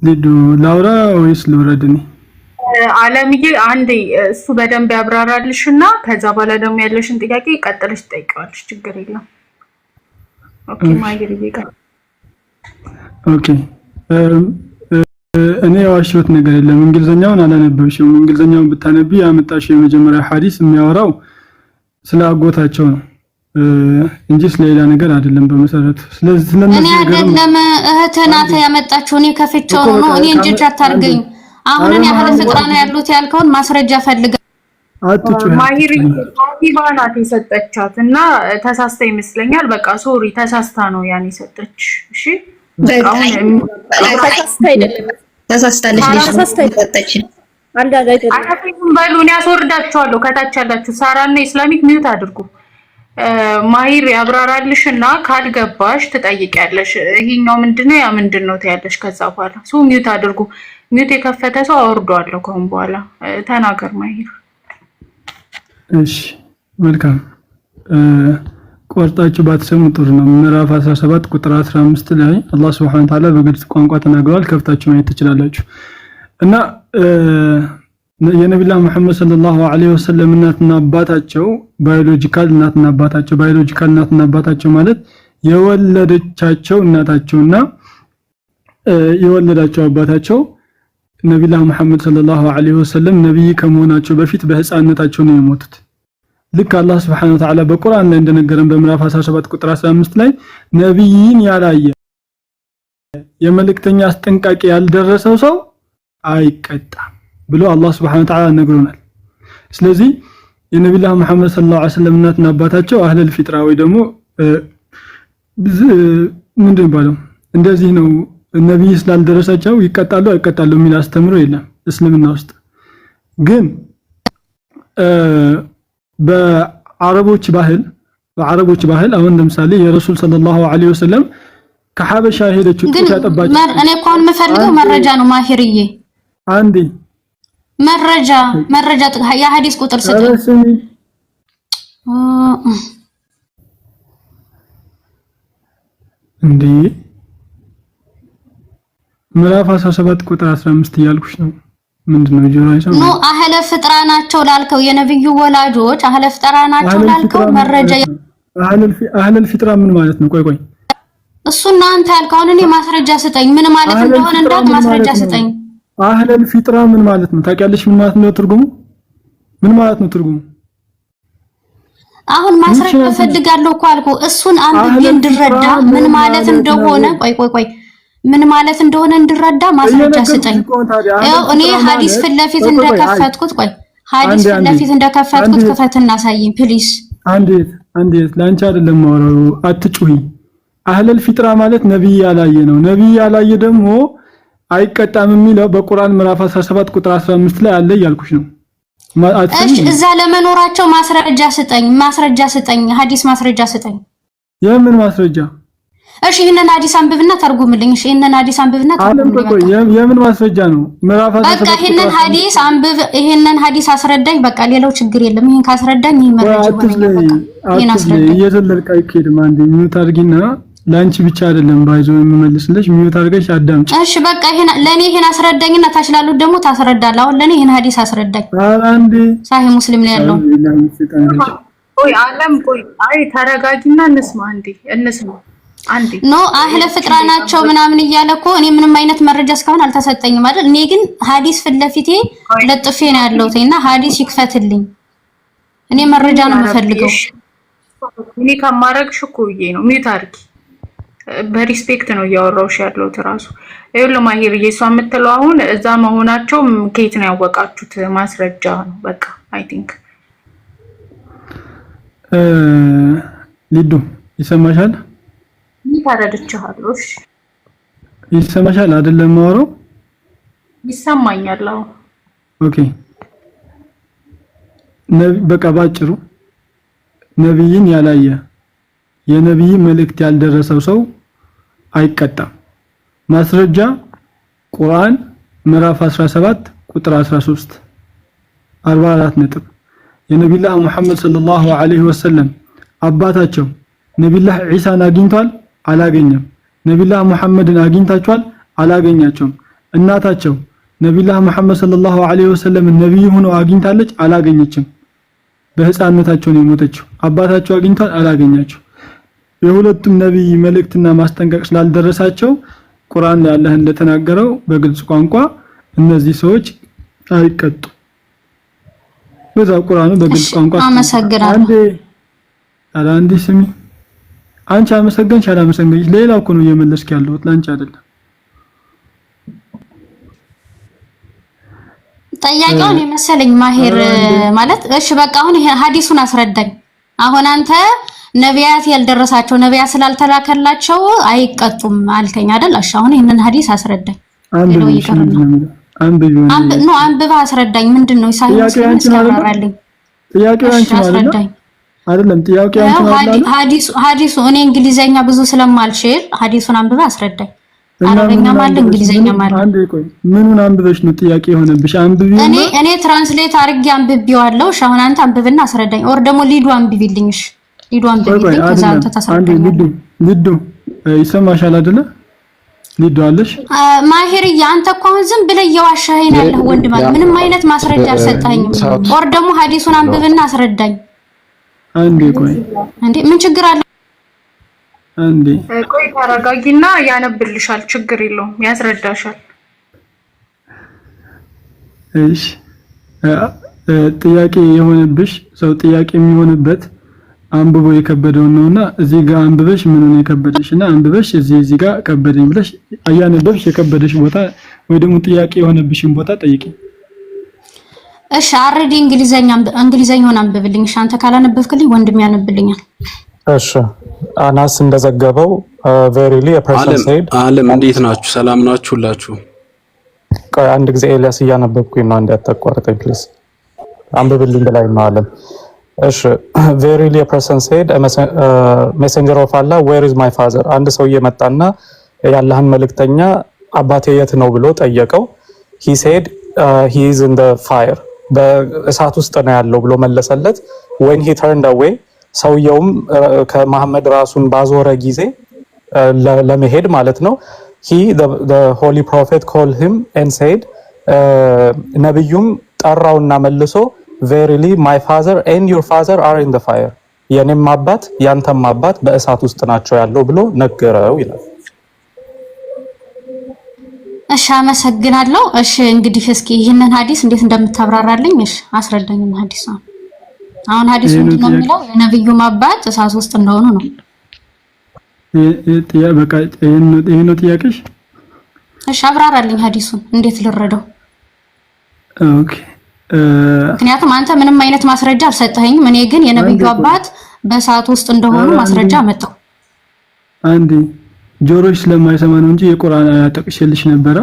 ሊዱ ላውራ ወይስ ልውረድኒ? ዓለምዬ አንዴ እሱ በደንብ ያብራራልሽና ከዛ በኋላ ደግሞ ያለሽን ጥያቄ ቀጥለሽ ትጠይቂዋለሽ። ችግር የለም። ኦኬ ማይግሪ ይቀር። ኦኬ እኔ ያዋሽሁት ነገር የለም። እንግሊዘኛውን አላነበብሽም። እንግሊዘኛውን ብታነቢ ያመጣሽው የመጀመሪያ ሐዲስ የሚያወራው ስለ አጎታቸው ነው እንጂ ስለሌላ ነገር አይደለም በመሰረቱ። ስለዚህ ስለነዚህ ነገር እኔ አይደለም እህትህ ናት ያመጣችው። እኔ ከፍቼው ነው። እኔ እንጂ አታርገኝ። አሁን እኔ አህለ ፍጥራ ነው ያሉት ያልከውን ማስረጃ ፈልጋ ማሂር ሀቢባ ናት የሰጠቻት እና ተሳስታ ይመስለኛል። በቃ ሶሪ ተሳስታ ነው ያን የሰጠች። እሺ ተሳስታ አይደለም ተሳስታለች ልጅ አላፈይም በሉ እኔ አስወርዳችኋለሁ። ከታች ያላችሁ ሳራና ኢስላሚክ ሚዩት አድርጉ። ማሂር ያብራራልሽና ካልገባሽ ትጠይቂያለሽ። ይሄኛው ምንድነው ያ ምንድነው ትያለሽ። ከዛ በኋላ ሚዩት አድርጉ። ሚዩት የከፈተ ሰው አወርደዋለሁ። ከአሁን በኋላ ተናገር ማሂር። እሺ መልካም ቆርጣችሁ ባትሰሙ ጥሩ ነው። ምዕራፍ 17 ቁጥር 15 ላይ አላህ Subhanahu Wa Ta'ala በግልጽ ቋንቋ ተናግሯል። ከፍታችሁ ማየት ትችላላችሁ። እና የነብዩ መሐመድ ሰለላሁ ዐለይሂ ወሰለም እናትና አባታቸው ባዮሎጂካል እናትና አባታቸው ማለት የወለደቻቸው እናታቸውና የወለዳቸው አባታቸው ነብዩ መሐመድ ሰለላሁ ዐለይሂ ወሰለም ነብይ ከመሆናቸው በፊት በህፃንነታቸው ነው የሞቱት። ልክ አላህ Subhanahu Wa Ta'ala በቁርአን ላይ እንደነገረን በምዕራፍ 17 ቁጥር 15 ላይ ነብይን ያላየ የመልእክተኛ አስጠንቃቂ ያልደረሰው ሰው አይቀጣም ብሎ አላህ Subhanahu Wa Ta'ala ነግሮናል። ስለዚህ የነብዩ መሐመድ ሰለላሁ ዐለይሂ ወሰለም እናትና አባታቸው አህለል ፊጥራ ወይ ደግሞ ምንድን ባለው እንደዚህ ነው ነብይ ስላልደረሳቸው ይቀጣሉ አይቀጣሉ የሚል አስተምሮ የለም እስልምና ውስጥ። ግን በአረቦች ባህል አሁን ለምሳሌ የረሱል ሰለላሁ ዐለይሂ ወሰለም ከሐበሻ ሄደችው ተጠባጭ እኔ እኮ የምፈልገው መረጃ ነው ማሂርዬ። አንዴ መረጃ የሐዲስ ቁጥር ስጠኝ። እንዴ ምዕራፍ 17 ቁጥር 15 እያልኩሽ ነው። ምንድነው ጆሮ አይሰማም? ኖ አህለ ፍጥራ ናቸው ላልከው የነብዩ ወላጆች አህለ ፍጥራ ናቸው ላልከው መረጃ አህለል ፍጥራ ምን ማለት ነው? ቆይ እሱና አንተ ያልከው እኔ ማስረጃ ስጠኝ። ምን ማለት እንደሆነ እንዳት ማስረጃ ስጠኝ። አህለል ፍጥራ ምን ማለት ነው ታውቂያለሽ? ምን ማለት ነው ትርጉሙ? ምን ማለት ነው ትርጉሙ? አሁን ማስረጃ ፈልጋለሁ እኮ አልኩ። እሱን አንብቤ እንድረዳ ምን ማለት እንደሆነ ቆይ ምን ማለት እንደሆነ እንድረዳ ማስረጃ ስጠኝ። እኔ ሐዲስ ፊት ለፊት እንደከፈትኩት ክፈትና አሳይኝ ፕሊስ። አንዴት ላንቺ አይደለም ማውራው አትጩሂ። አህለል ፊጥራ ማለት ነብይ ያላየ ነው። ነብይ ያላየ ደግሞ አይቀጣም የሚለው በቁርአን ምዕራፍ 17 ቁጥር 15 ላይ አለ እያልኩሽ ነው። እሺ እዛ ለመኖራቸው ማስረጃ ስጠኝ ሐዲስ ማስረጃ ስጠኝ። የምን ማስረጃ? እሺ ይሄንን ሐዲስ አንብብና ተርጉምልኝ። እሺ ይሄንን ሐዲስ አንብብና ተርጉምልኝ። የምን ማስረጃ ነው? ምዕራፍ 17 በቃ ይሄንን ሐዲስ አንብብ፣ ይሄንን ሐዲስ አስረዳኝ። በቃ ሌላው ችግር የለም። ይሄን ካስረዳኝ ይሄ መረጃ ይሆነኛል። በቃ ይሄን አስረዳኝ። እየዘለልክ አይኬድም። አንዴ ሚውት አድርጊና ላንቺ ብቻ አይደለም ባይዞ የምመልስልሽ ሚውት አድርገሽ አዳምጪ። እሺ በቃ ለኔ ይሄን አስረዳኝና ታች ላሉት ደግሞ ታስረዳለህ። አሁን ለኔ ይሄን ሐዲስ አስረዳኝ። አንዴ ሳሂህ ሙስሊም ላይ ያለው አይ ተረጋጊና እንስማ። እንስማ አንዴ ኖ አህለ ፍጥራ ናቸው ምናምን እያለ እኮ እኔ ምንም አይነት መረጃ እስካሁን አልተሰጠኝም አይደል? እኔ ግን ሐዲስ ፊት ለፊቴ ለጥፌ ነው ያለሁት እና ሐዲስ ይክፈትልኝ። እኔ መረጃ ነው የምፈልገው። እኔ ከማረግሽ እኮ ብዬ ነው ሚውት አድርጊ። በሪስፔክት ነው እያወራሁሽ ያለሁት ራሱ። ይኸውልህ ማሂር እሷ የምትለው አሁን እዛ መሆናቸው ከየት ነው ያወቃችሁት? ማስረጃ ነው በቃ አይ ቲንክ ሊዱ ይሰማሻል? ተረድቻለሁ። እሺ ይሰማሻል አይደለም? ማወራው ይሰማኛል። አዎ ኦኬ። በቃ ባጭሩ ነብይን ያላየ የነብይ መልእክት ያልደረሰው ሰው አይቀጣም። ማስረጃ ቁርአን ምዕራፍ 17 ቁጥር 13 44 ነጥብ። የነብዩላህ መሐመድ ሰለላሁ ዐለይሂ ወሰለም አባታቸው ነብዩላህ ዒሳን አግኝቷል? አላገኘም። ነብዩላህ መሐመድን አግኝታቸዋል? አላገኛቸውም። እናታቸው ነብዩላህ መሐመድ ሰለላሁ ዐለይሂ ወሰለም ነብይ ሆኖ አግኝታለች? አላገኘችም። በህፃንነታቸው ነው የሞተችው። አባታቸው አግኝቷል? አላገኛቸው። የሁለቱም ነብይ መልእክትና ማስጠንቀቅ ስላልደረሳቸው ቁርአን ላይ አላህ እንደተናገረው በግልጽ ቋንቋ እነዚህ ሰዎች አይቀጡ። በዛ ቁርአኑ በግልጽ ቋንቋ አመሰግናለሁ። አንዴ ስሚ፣ አንቺ አመሰገንሽ አላመሰገንሽ ሌላው እኮ ነው እየመለስክ ያለሁት ላንቺ አይደለም። ጠያቂውን የመሰለኝ ማሄር ማለት እሺ በቃ አሁን ይሄ ሐዲሱን አስረዳኝ። አሁን አንተ ነቢያት ያልደረሳቸው ነቢያት ስላልተላከላቸው አይቀጡም አልከኝ አይደል? እሺ አሁን ይሄንን ሐዲስ አስረዳኝ። አንብባ አስረዳኝ። ምንድነው ኢሳይያስ ያስቀራራልኝ? ጥያቄው አንቺ ማለት አይደለም። ጥያቄው አንቺ ማለት ሐዲሱ እኔ እንግሊዘኛ ብዙ ስለማልችል ሐዲሱን አንብባ አስረዳኝ። አረበኛ ማለት እንግሊዘኛ ማለት አንዴ ቆይ ምኑን አንብበሽ ነው ጥያቄ የሆነብሽ? አንብቢው። እኔ ትራንስሌት አድርጌ አንብቤዋለሁ። እሺ አሁን አንተ አንብብና አስረዳኝ። ኦር ደግሞ ሊዱ አንብቢልኝ። እሺ ሊዱ አንብቢልኝ። ከዛ አንተ ታስረዳኝ። ሊዱ ይሰማሻል አይደለ? ሊዱ አለሽ? ማሄርዬ አንተ እኮ አሁን ዝም ብለህ እየዋሻኸኝ ያለህ ወንድ ማለት ምንም አይነት ማስረጃ አልሰጠኸኝም። ኦር ደግሞ ሐዲሱን አንብብና አስረዳኝ። አንዴ ቆይ እንዴ ምን ችግር አለ? አንዴ ቆይ ተረጋጊና ያነብልሻል። ችግር የለውም ያስረዳሻል። እሺ ጥያቄ የሆነብሽ ሰው ጥያቄ የሚሆንበት አንብቦ የከበደው ነውና እዚህ ጋር አንብበሽ ምኑን የከበደሽና አንብበሽ እዚህ ጋር ከበደኝ ብለሽ አያነበብሽ የከበደሽ ቦታ ወይ ደግሞ ጥያቄ የሆነብሽን ቦታ ጠይቂ። እሺ አረዲ እንግሊዘኛውን አንብብልኝ። እሺ አንተ ካላነበብክልኝ ወንድም ያነብልኛል። እሺ አናስ እንደዘገበው ቬሪሊ ፐርሰን ሴድ ዓለም እንዴት ናችሁ? ሰላም ናችሁላችሁ? ቆይ አንድ ጊዜ ኤልያስ እያነበብኩኝ ነው እንዳታቋርጠኝ ፕሊዝ። አንብብልኝ ብላኝ ነው ዓለም። እሺ ቬሪሊ ፐርሰን ሴድ ሜሴንጀር ኦፍ አላህ ዌር ኢዝ ማይ ፋዘር። አንድ ሰው እየመጣና ያለህን መልእክተኛ አባቴ የት ነው ብሎ ጠየቀው። ሂ ሴድ ሂ ኢዝ ኢን ዘ ፋየር፣ በእሳት ውስጥ ነው ያለው ብሎ መለሰለት። when he turned away ሰውየውም ከመሐመድ ራሱን ባዞረ ጊዜ ለመሄድ ማለት ነው he the holy prophet called him and said ነብዩም ጠራውና መልሶ verily my father and your father are in the fire የኔም አባት ያንተም አባት በእሳት ውስጥ ናቸው ያለው ብሎ ነገረው ይላል። እሺ አመሰግናለሁ። እሺ እንግዲህ እስኪ ይሄንን ሐዲስ እንዴት እንደምታብራራልኝ እሺ አስረዳኝ። ሐዲስ ነው አሁን ሐዲሱ ምንድነው የሚለው? የነብዩ አባት እሳት ውስጥ እንደሆኑ ነው። ይሄ ነው ጥያቄሽ? እሺ አብራራልኝ ሐዲሱን እንዴት ልረዳው? ኦኬ ምክንያቱም አንተ ምንም አይነት ማስረጃ አልሰጠኸኝም። እኔ ግን የነብዩ አባት በእሳት ውስጥ እንደሆኑ ማስረጃ መጣው። አንዴ ጆሮሽ ስለማይሰማ ነው እንጂ የቁርአን አያት ጠቅሼልሽ ነበረ።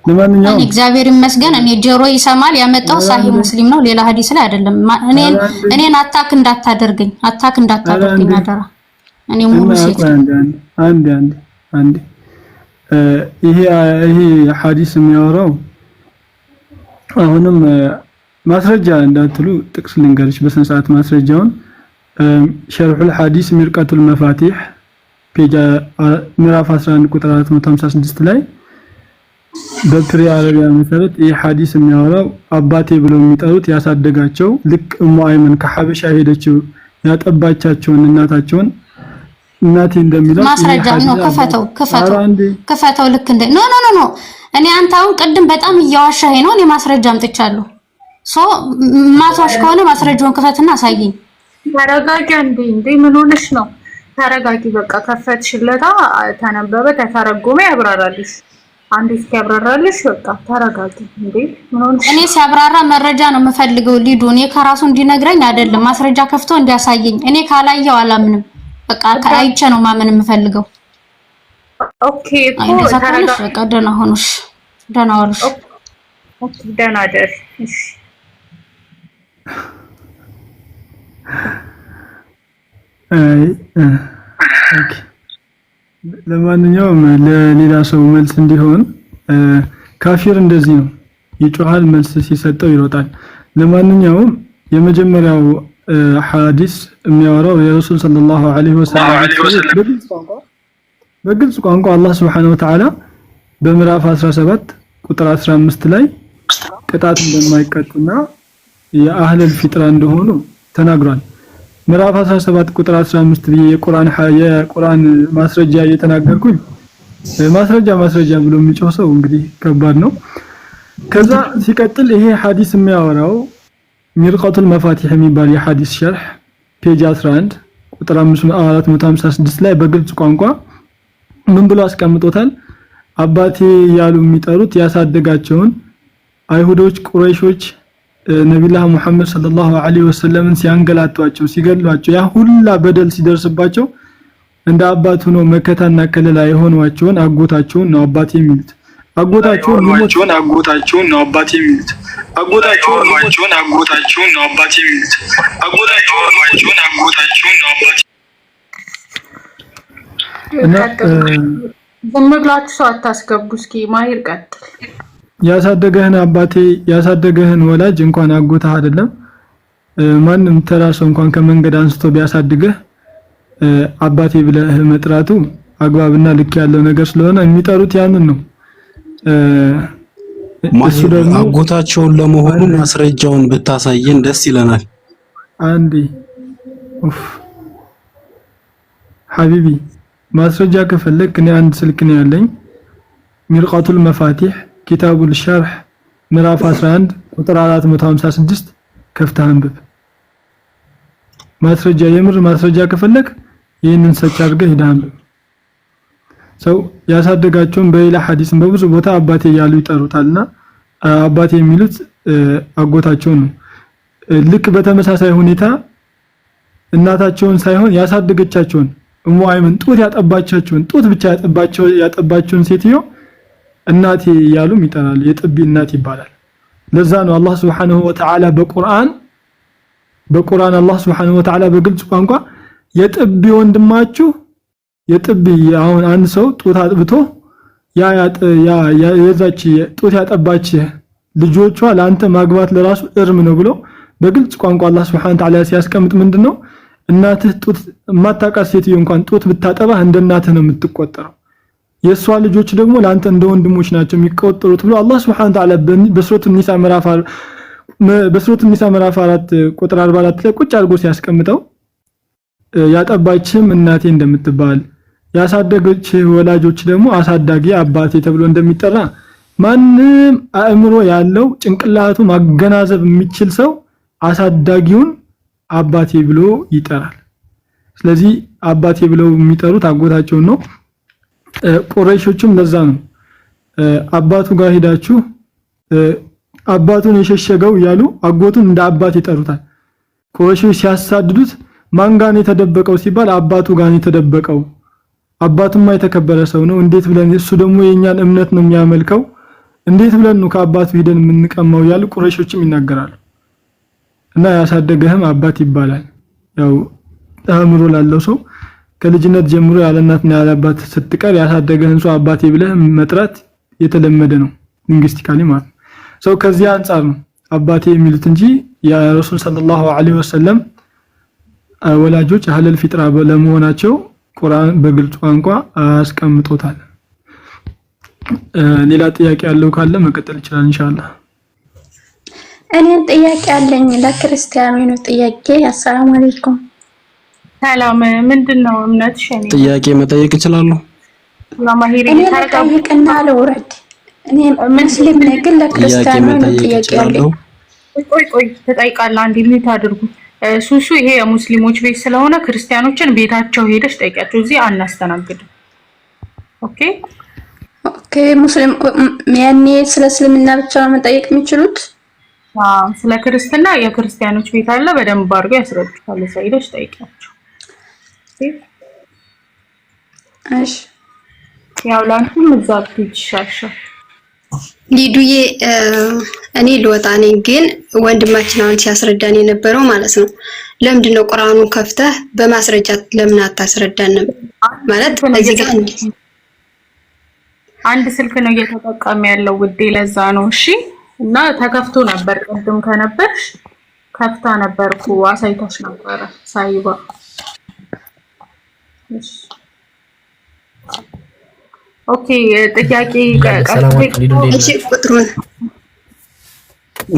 ለማንኛውም እግዚአብሔር ይመስገን እኔ ጆሮ ይሰማል። ያመጣው ሳሂህ ሙስሊም ነው፣ ሌላ ሐዲስ ላይ አይደለም። እኔን አታክ እንዳታደርገኝ አደራ። እኔ ሙሉ ሴት አንዴ ይሄ ሐዲስ የሚያወራው አሁንም ማስረጃ እንዳትሉ ጥቅስ ልንገርሽ በስነ ስርዓት ማስረጃውን ሸርሑል ሐዲስ ሚርቃቱል መፋቲህ ፔጅ ምዕራፍ 11 ቁጥር 456 ላይ በፕሪ አረቢያ መሰረት ይህ ሐዲስ የሚያወራው አባቴ ብለው የሚጠሩት ያሳደጋቸው ልክ እሙ አይመን ከሐበሻ ሄደችው ያጠባቻቸውን እናታቸውን እናቴ እንደሚለው ማስረጃ ነው። ከፈተው ልክ እንደ ኖ እኔ አንተ አሁን ቅድም በጣም እያዋሻኸኝ ነው። እኔ ማስረጃ አምጥቻለሁ። ማስዋሽ ከሆነ ማስረጃውን ክፈትና አሳየኝ። ተረጋጊ እንዴ ምን ሆነሽ ነው? ተረጋጊ በቃ ከፈትሽለታ ተነበበ ተተረጎመ ያብራራልሽ። አንዴ ሲያብራራልሽ በቃ ተረጋጊ እንዴ ምን ሆነሽ? እኔ ሲያብራራ መረጃ ነው የምፈልገው ሊዱ። እኔ ከራሱ እንዲነግረኝ አይደለም ማስረጃ ከፍቶ እንዲያሳየኝ። እኔ ካላየው አላምንም። በቃ አይቼ ነው ማመን የምፈልገው። ኦኬ ተረጋጊ በቃ ደህና ሆኖሽ ደህና ዋልሽ። ኦኬ ደህና ደር እሺ ለማንኛውም ለሌላ ሰው መልስ እንዲሆን ካፊር እንደዚህ ነው ይጮሃል፣ መልስ ሲሰጠው ይሮጣል። ለማንኛውም የመጀመሪያው ሐዲስ የሚያወራው የረሱል ሰለላሁ ዐለይሂ ወሰለም በግልጽ ቋንቋ አላህ Subhanahu Wa Ta'ala በምዕራፍ 17 ቁጥር 15 ላይ ቅጣት እንደማይቀጡና የአህለል ፊጥራ እንደሆኑ ተናግሯል። ምዕራፍ 17 ቁጥር 15 የቁርአን ማስረጃ እየተናገርኩኝ ማስረጃ ብሎ የሚጮህ ሰው እንግዲህ ከባድ ነው። ከዛ ሲቀጥል ይሄ ሐዲስ የሚያወራው ሚርቃቱል መፋቲህ የሚባል የሐዲስ ሸርህ ፔጅ 11 ቁጥር 456 ላይ በግልጽ ቋንቋ ምን ብሎ አስቀምጦታል? አባቴ ያሉ የሚጠሩት ያሳደጋቸውን አይሁዶች ቁረይሾች ነብዩላህ መሐመድ ሰለላሁ ዐለይሂ ወሰለምን ሲያንገላቷቸው ሲገድሏቸው ያ ሁላ በደል ሲደርስባቸው እንደ አባቱ ነው መከታና ከለላ የሆነዋቸውን አጎታቸውን ነው አባቴ የሚሉት አጎታቸውን ነው አባቴ የሚሉት አጎታቸውን ነው አባቴ የሚሉት እና ዝም ብላችሁ ሰው አታስገቡ። እስኪ ማሂር ቀጥል። ያሳደገህን አባቴ ያሳደገህን ወላጅ እንኳን አጎታህ አይደለም ማንም ተራሶ እንኳን ከመንገድ አንስቶ ቢያሳድገህ አባቴ ብለህ መጥራቱ አግባብና ልክ ያለው ነገር ስለሆነ የሚጠሩት ያንን ነው። እሱ ደግሞ አጎታቸውን ለመሆኑ ማስረጃውን ብታሳየን ደስ ይለናል። አንዴ ሐቢቢ ማስረጃ ከፈለክ እኔ አንድ ስልክ ነው ያለኝ ሚርቃቱል መፋቲህ ኪታቡል ሸርህ ምዕራፍ 11 ቁጥር 456 ከፍተህ አንብብ። ማስረጃ የምር ማስረጃ ከፈለክ ይሄንን ሰች አድርገህ ሄደህ አንብብ። ሰው ያሳደጋቸውን በሌላ ሐዲስን በብዙ ቦታ አባቴ ያሉ ይጠሩታልና አባቴ የሚሉት አጎታቸው ነው። ልክ በተመሳሳይ ሁኔታ እናታቸውን ሳይሆን ያሳደገቻቸውን እሙ አይመን ጡት ያጠባቻቸውን ጡት ብቻ ያጠባቸውን ሴትዮ እናቴ ያሉም ይጠራል። የጥቢ እናት ይባላል። ለዛ ነው አላህ Subhanahu Wa Ta'ala በቁርአን አላህ Subhanahu Wa Ta'ala በግልጽ ቋንቋ የጥቢ ወንድማችሁ የጥቢ አሁን አንድ ሰው ጡት አጥብቶ የዛች ጡት ያጠባች ልጆቿ ለአንተ ማግባት ለራሱ እርም ነው ብሎ በግልጽ ቋንቋ አላህ Subhanahu Wa Ta'ala ሲያስቀምጥ ምንድነው እናትህ ጡት ማታቃስ ሴትዮ እንኳን ጡት ብታጠባ እንደ እናትህ ነው የምትቆጠረው። የሷ ልጆች ደግሞ ለአንተ እንደ ወንድሞች ናቸው የሚቆጠሩት ብሎ አላህ Subhanahu Wa Ta'ala በሱረቱ ኒሳ ምዕራፍ 4 ቁጥር 44 ላይ ቁጭ አድርጎ ሲያስቀምጠው ያጠባችም እናቴ እንደምትባል ያሳደገች ወላጆች ደግሞ አሳዳጊ አባቴ ተብሎ እንደሚጠራ ማንም አእምሮ ያለው ጭንቅላቱ ማገናዘብ የሚችል ሰው አሳዳጊውን አባቴ ብሎ ይጠራል። ስለዚህ አባቴ ብለው የሚጠሩት አጎታቸውን ነው። ቁረይሾችም ለዛ ነው አባቱ ጋር ሄዳችሁ አባቱን የሸሸገው ያሉ አጎቱን እንደ አባት ይጠሩታል። ቁረይሾች ሲያሳድዱት ማን ጋር ነው የተደበቀው ሲባል አባቱ ጋር ነው የተደበቀው። አባቱማ የተከበረ ሰው ነው እንዴት ብለን እሱ ደግሞ የኛን እምነት ነው የሚያመልከው እንዴት ብለን ነው ከአባቱ ሄደን የምንቀማው ያሉ ቁረይሾችም ይናገራሉ። እና ያሳደገህም አባት ይባላል። ያው አእምሮ ላለው ሰው ከልጅነት ጀምሮ ያለ እናትና ያለ አባት ስትቀር ያሳደገህን ሰው አባቴ ብለህ መጥራት የተለመደ ነው ሊንግስቲካሊ ማለት ነው። ሰው ከዚህ አንፃር ነው አባቴ የሚሉት እንጂ ያ ረሱል ሰለላሁ ዐለይሂ ወሰለም ወላጆች አህለል ፊጥራ ለመሆናቸው ቁርአን በግልጽ ቋንቋ አስቀምጦታል። ሌላ ጥያቄ ያለው ካለ መቀጠል ይችላል ኢንሻአላህ። እኔ ጥያቄ አለኝ ለክርስቲያኑ ነው ጥያቄ። አሰላሙ አለይኩም። ሰላም ምንድነው እምነትሽ? ጥያቄ መጠየቅ እችላለሁ? ለማሂሪ ታሪቅና ለውረድ እኔ ሙስሊም ነኝ ግን ለክርስቲያኑ ነው ጥያቄ ያለኝ። ቆይ ተጠይቃለህ። አንዴ ምን ታደርጉ ሱሱ ይሄ የሙስሊሞች ቤት ስለሆነ ክርስቲያኖችን ቤታቸው ሄደሽ ጠይቂያቸው። እዚህ አናስተናግድም። ኦኬ ሙስሊም ያኔ ስለ እስልምና ብቻ ነው መጠየቅ የሚችሉት? ስለ ክርስትና የክርስቲያኖች ቤት አለ፣ በደንብ አድርገው ያስረዱታል። ሄደሽ ጠይቂያቸው። እሺ ያው ላንቺም እዛው ትይሻሻል። ሊዱዬ እኔ ልወጣ ነኝ፣ ግን ወንድማችን አሁን ሲያስረዳን የነበረው ማለት ነው ለምንድን ነው ቁርአኑን ከፍተህ በማስረጃ ለምን አታስረዳንም? ማለት እዚህ ጋር አንድ ስልክ ነው እየተጠቀመ ያለው ውዴ፣ ለዛ ነው። እሺ እና ተከፍቶ ነበር ቅድም ከነበርሽ ከፍታ ነበርኩ አሳይታሽ ነበር ሳይባ። እሺ ኦኬ ጥያቄ እሺ ቁጥሩን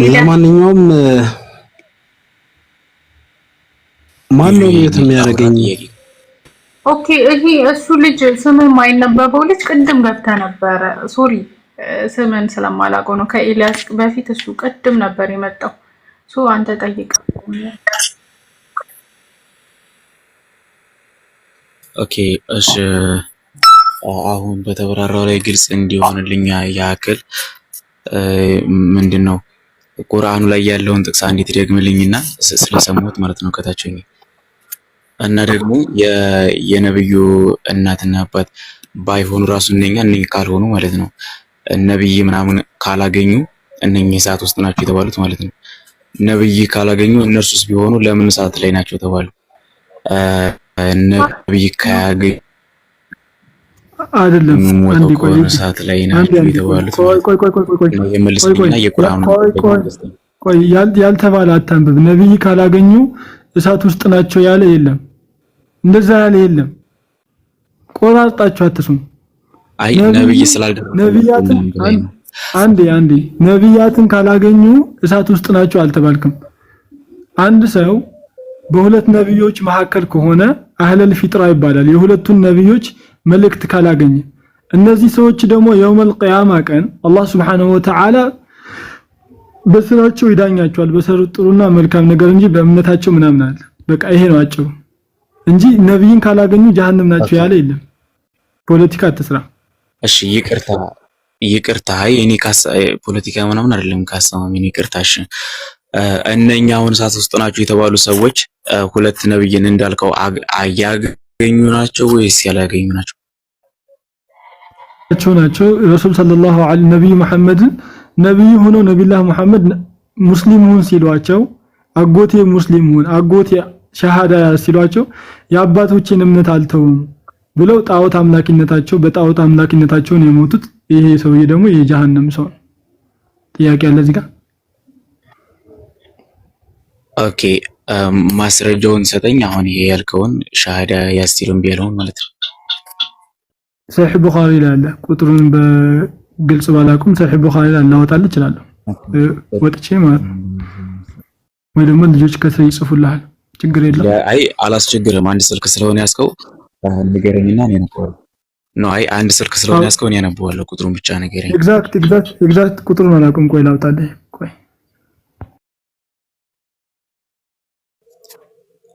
ለማንኛውም ማን ነው የሚያደርገኝ? ኦኬ ይሄ እሱ ልጅ ስምህ የማይነበበው ልጅ ቅድም ገብታ ነበረ። ሶሪ ስምን ስለማላውቀው ነው። ከኤልያስ በፊት እሱ ቅድም ነበር የመጣው። አንተ ጠይቅ። ኦኬ እሺ አሁን በተብራራው ላይ ግልጽ እንዲሆንልኝ ያክል ምንድነው ቁርአኑ ላይ ያለውን ጥቅስ አንዴት ደግምልኝና ስለሰሙት ማለት ነው ከታችኝ እና ደግሞ የነብዩ እናትና አባት ባይሆኑ ራሱ እነኛ ካልሆኑ ማለት ነው ነብይ ምናምን ካላገኙ እነኚህ ሰዓት ውስጥ ናቸው የተባሉት ማለት ነው። ነብይ ካላገኙ እነርሱስ ቢሆኑ ለምን ሰዓት ላይ ናቸው ተባሉ? ነብይ ካያገኙ አይደለም አንዴ ቆይ ሰዓት ላይ ናቸው የተባሉት። ቆይ የመልስልኝና የቁርአኑ ቆይ ያልተባለ አታንብብ። ነብይ ካላገኙ እሳት ውስጥ ናቸው ያለ የለም። እንደዛ ያለ የለም። ቆራርጣችሁ አትስሙ። አይ ነብይ ስላልደረሰ ነብያትን አንዴ ነብያትን ካላገኙ እሳት ውስጥ ናቸው አልተባልክም። አንድ ሰው በሁለት ነብዮች መካከል ከሆነ አህለል ፊጥራ ይባላል። የሁለቱን ነብዮች መልእክት ካላገኘ እነዚህ ሰዎች ደግሞ የውመል ቂያማ ቀን አላህ Subhanahu Wa Ta'ala በስራቸው ይዳኛቸዋል። በሰሩት ጥሩና መልካም ነገር እንጂ በእምነታቸው ምናምን አለ። በቃ ይሄ ነው አጭሩ እንጂ ነብይን ካላገኙ ጀሃነም ናቸው ያለ የለም። ፖለቲካ አትስራ። እሺ ይቅርታ እኔ ፖለቲካ ምናምን አይደለም ካሰማም እኔ ይቅርታሽ እነኛ አሁን እሳት ውስጥ ናቸው የተባሉ ሰዎች ሁለት ነብይን እንዳልከው ያገኙ ናቸው ወይስ ያላገኙ ናቸው? ናቸው ረሱል ሰለላሁ ዐለይሂ ነብይ መሐመድ ነብይ ሆኖ ነብይላህ መሐመድ ሙስሊሙን ሲሏቸው አጎቴ ሙስሊሙን አጎቴ ሸሃዳ ሲሏቸው የአባቶችን እምነት አልተውም ብለው ጣዖት አምላኪነታቸው በጣዖት አምላኪነታቸው ነው የሞቱት። ይሄ ሰውዬ ደግሞ የጀሃነም ሰው ነው። ጥያቄ አለ እዚህ ጋር? ኦኬ ማስረጃውን ሰጠኝ። አሁን ይሄ ያልከውን ሸሃዳ ያስቲሉም ቢያለውን ማለት ነው። ሰሒህ ቡኻሪ ላይ አለ። ቁጥሩን በግልጽ ባላቁም ሰሒህ ቡኻሪ ላይ ላወጣልህ እችላለሁ ወጥቼ ማለት ነው። ወይ ደግሞ ልጆች ከስር ይጽፉልሃል። ችግር የለም። አይ አላስቸግርም። አንድ ስልክ ስለሆነ ያስከው ንገረኝና እኔ ነው ነው። አይ አንድ ስልክ ስለሆነ ያስከው እኔ አነብዋለሁ። ቁጥሩን ብቻ ንገረኝ። ኤግዛክት ቁጥሩን አላውቅም። ቆይ ላውጣልህ። ቆይ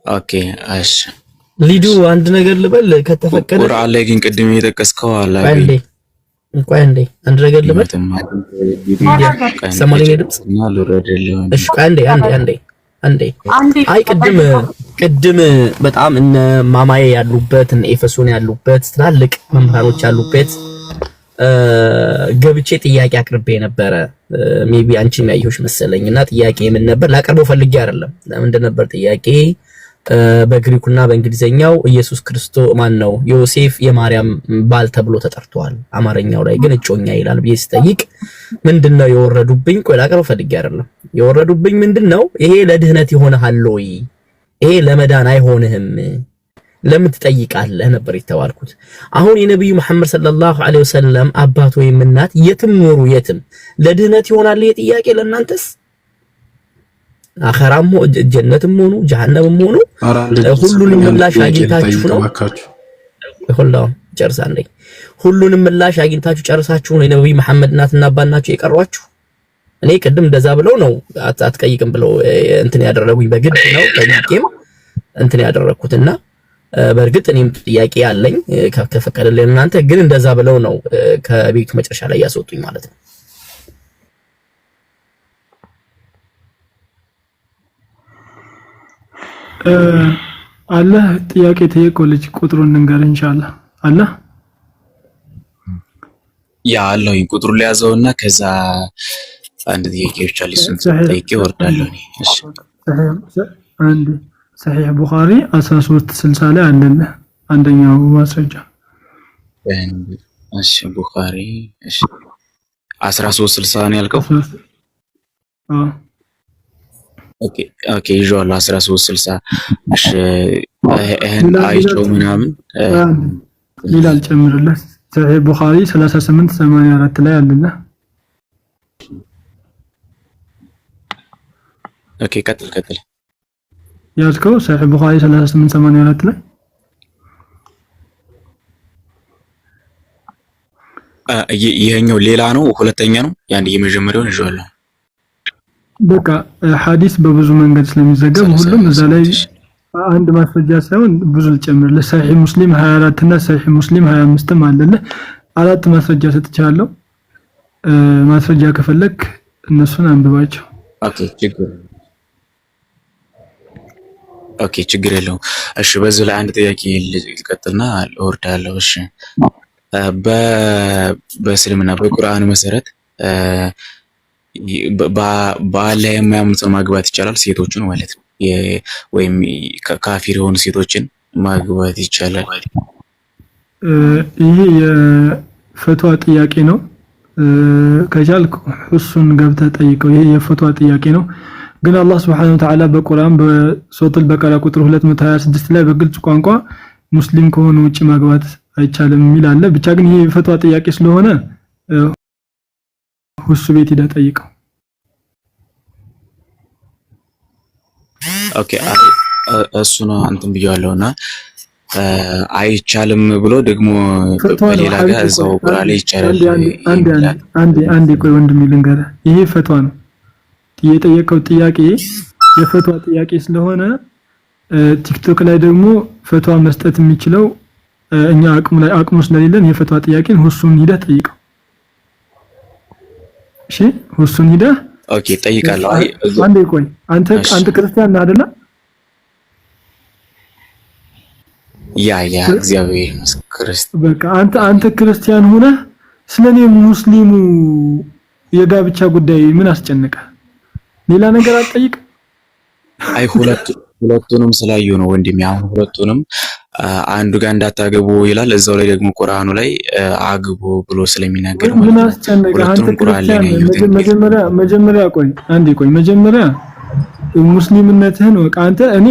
ኦኬ እሺ ሊዱ አንድ ነገር ልበል ከተፈቀደ። ቁርአን ላይ ግን ቅድም የጠቀስከው አለ አንዴ ቆይ አንድ ነገር ልበል። ሰማኝ ድምጽ እሺ አንዴ አይ ቅድም በጣም እነ ማማዬ ያሉበት እነ ኤፌሶን ያሉበት ትላልቅ መምህራኖች ያሉበት ገብቼ ጥያቄ አቅርቤ ነበረ። ሜቢ አንቺም ያየሁሽ መሰለኝና ጥያቄ ምን ነበር ላቀርበው ፈልጌ አይደለም። ለምን ነበር ጥያቄ በግሪኩና በእንግሊዘኛው ኢየሱስ ክርስቶስ ማን ነው ዮሴፍ የማርያም ባል ተብሎ ተጠርቷል። አማርኛው ላይ ግን እጮኛ ይላል ብዬ ስጠይቅ ምንድነው የወረዱብኝ? ቆይ ላቀርበው ፈልጌ አይደለም። የወረዱብኝ ምንድነው ይሄ ለድህነት ይሆንሃል ወይ ይሄ ለመዳን አይሆንህም ለምን ትጠይቃለህ ነበር የተባልኩት። አሁን የነብዩ መሐመድ ሰለላሁ ዐለይሂ ወሰለም አባት ወይም እናት የትም ኖሩ የትም ለድህነት ይሆናል ይሄ ጥያቄ ለእናንተስ? አኸራም ጀነትም ሆኑ ጀሃነምም ሆኑ ሁሉንም ምላሽ አግኝታችሁ ነው ሁሉንም ምላሽ አግኝታችሁ ጨርሳችሁ ነው የነብዩ መሐመድ እናትና አባት ናቸው የቀሯችሁ? እኔ ቅድም እንደዛ ብለው ነው አትቀይቅም ብለው እንትን ያደረጉኝ በግድ ነው ጠይቄም እንትን ያደረኩትና በእርግጥ እኔም ጥያቄ ያለኝ ከፈቀደልኝ እናንተ ግን እንደዛ ብለው ነው ከቤቱ መጨረሻ ላይ ያስወጡኝ ማለት ነው። አላህ ጥያቄ ጠየቀው ልጅ ቁጥሩን እንገር ኢንሻአላህ አላህ ያ አላህ ቁጥሩን ለያዘውና ከዛ አንድ ጥያቄ ብቻ ሊሱን ጠይቄ ወርዳለሁ እኔ። እሺ አንድ ሰሒህ ቡኻሪ 1360 ላይ አለለ አንደኛው ማስረጃ። እሺ ቡኻሪ እሺ 1360 ነው ያልከው? ኦኬ ይዤዋለሁ 1360 እሺ ይሄን አይቼው ምናምን ሌላ አልጨምርልህ። ሰሒህ ቡኻሪ 3884 ላይ አለለ። ኦኬ ቀጥል ያዝከው ሰሒህ ቡኻሪ 3884 ላይ ይሄኛው ሌላ ነው ሁለተኛ ነው ያን የመጀመሪያውን ይዤዋለሁ። በቃ ሐዲስ በብዙ መንገድ ስለሚዘገብ ሁሉም እዛ ላይ አንድ ማስረጃ ሳይሆን ብዙ ልጨምር። ለሰሒህ ሙስሊም 24 እና ሰሒህ ሙስሊም 25 አለለ አራት ማስረጃ ሰጥቻለሁ። ማስረጃ ከፈለክ እነሱን አንብባቸው። ኦኬ ችግር የለውም። እሺ በዚህ ላይ አንድ ጥያቄ ልቀጥልና እወርዳለሁ። እሺ በእስልምና በቁርአን መሰረት በአላህ የማያምኑትን ማግባት ይቻላል? ሴቶችን ማለት ነው፣ ወይም ካፊር የሆኑ ሴቶችን ማግባት ይቻላል? ይሄ የፈትዋ ጥያቄ ነው። ከቻልክ እሱን ገብተህ ጠይቀው። ይሄ የፈትዋ ጥያቄ ነው። ግን አላህ Subhanahu Wa Ta'ala በቁርአን በሱረቱል በቀራ ቁጥር 226 ላይ በግልጽ ቋንቋ ሙስሊም ከሆኑ ውጪ ማግባት አይቻልም የሚል አለ። ብቻ ግን ይሄ የፈትዋ ጥያቄ ስለሆነ ሁሱ ቤት ሄደህ ጠይቀው። ኦኬ እሱ ነው እንትን ብያለሁና አይቻልም ብሎ ደግሞ በሌላ ጋር እዛው ቁርአን ላይ ይቻላል። አንዴ ቆይ ወንድሜ ልንገርህ፣ ይሄ ፈትዋ ነው። የጠየቀው ጥያቄ የፈትዋ ጥያቄ ስለሆነ ቲክቶክ ላይ ደግሞ ፈትዋ መስጠት የሚችለው እኛ አቅሙ ስለሌለን የፈትዋ ጥያቄን ሁሱን ሂደህ ጠይቀው። እሺ ሁሱን ሂደህ ኦኬ ጠይቃለሁ። አንዴ ቆይ አንተ ክርስቲያን ነህ አይደለ? ያ እግዚአብሔር ይመስገን። በቃ አንተ ክርስቲያን ሆነህ ስለኔ ሙስሊሙ የጋብቻ ጉዳይ ምን አስጨነቀ? ሌላ ነገር አትጠይቅ። አይ ሁለቱንም ስላዩ ነው ወንድሜ። አሁን ሁለቱንም አንዱ ጋር እንዳታገቡ ይላል፣ እዛው ላይ ደግሞ ቁርአኑ ላይ አግቡ ብሎ ስለሚናገር ምን አስጨነቀ? አንተ ክርስቲያን መጀመሪያ ቆይ መጀመሪያ ሙስሊምነትህን ወቅ አንተ እኔ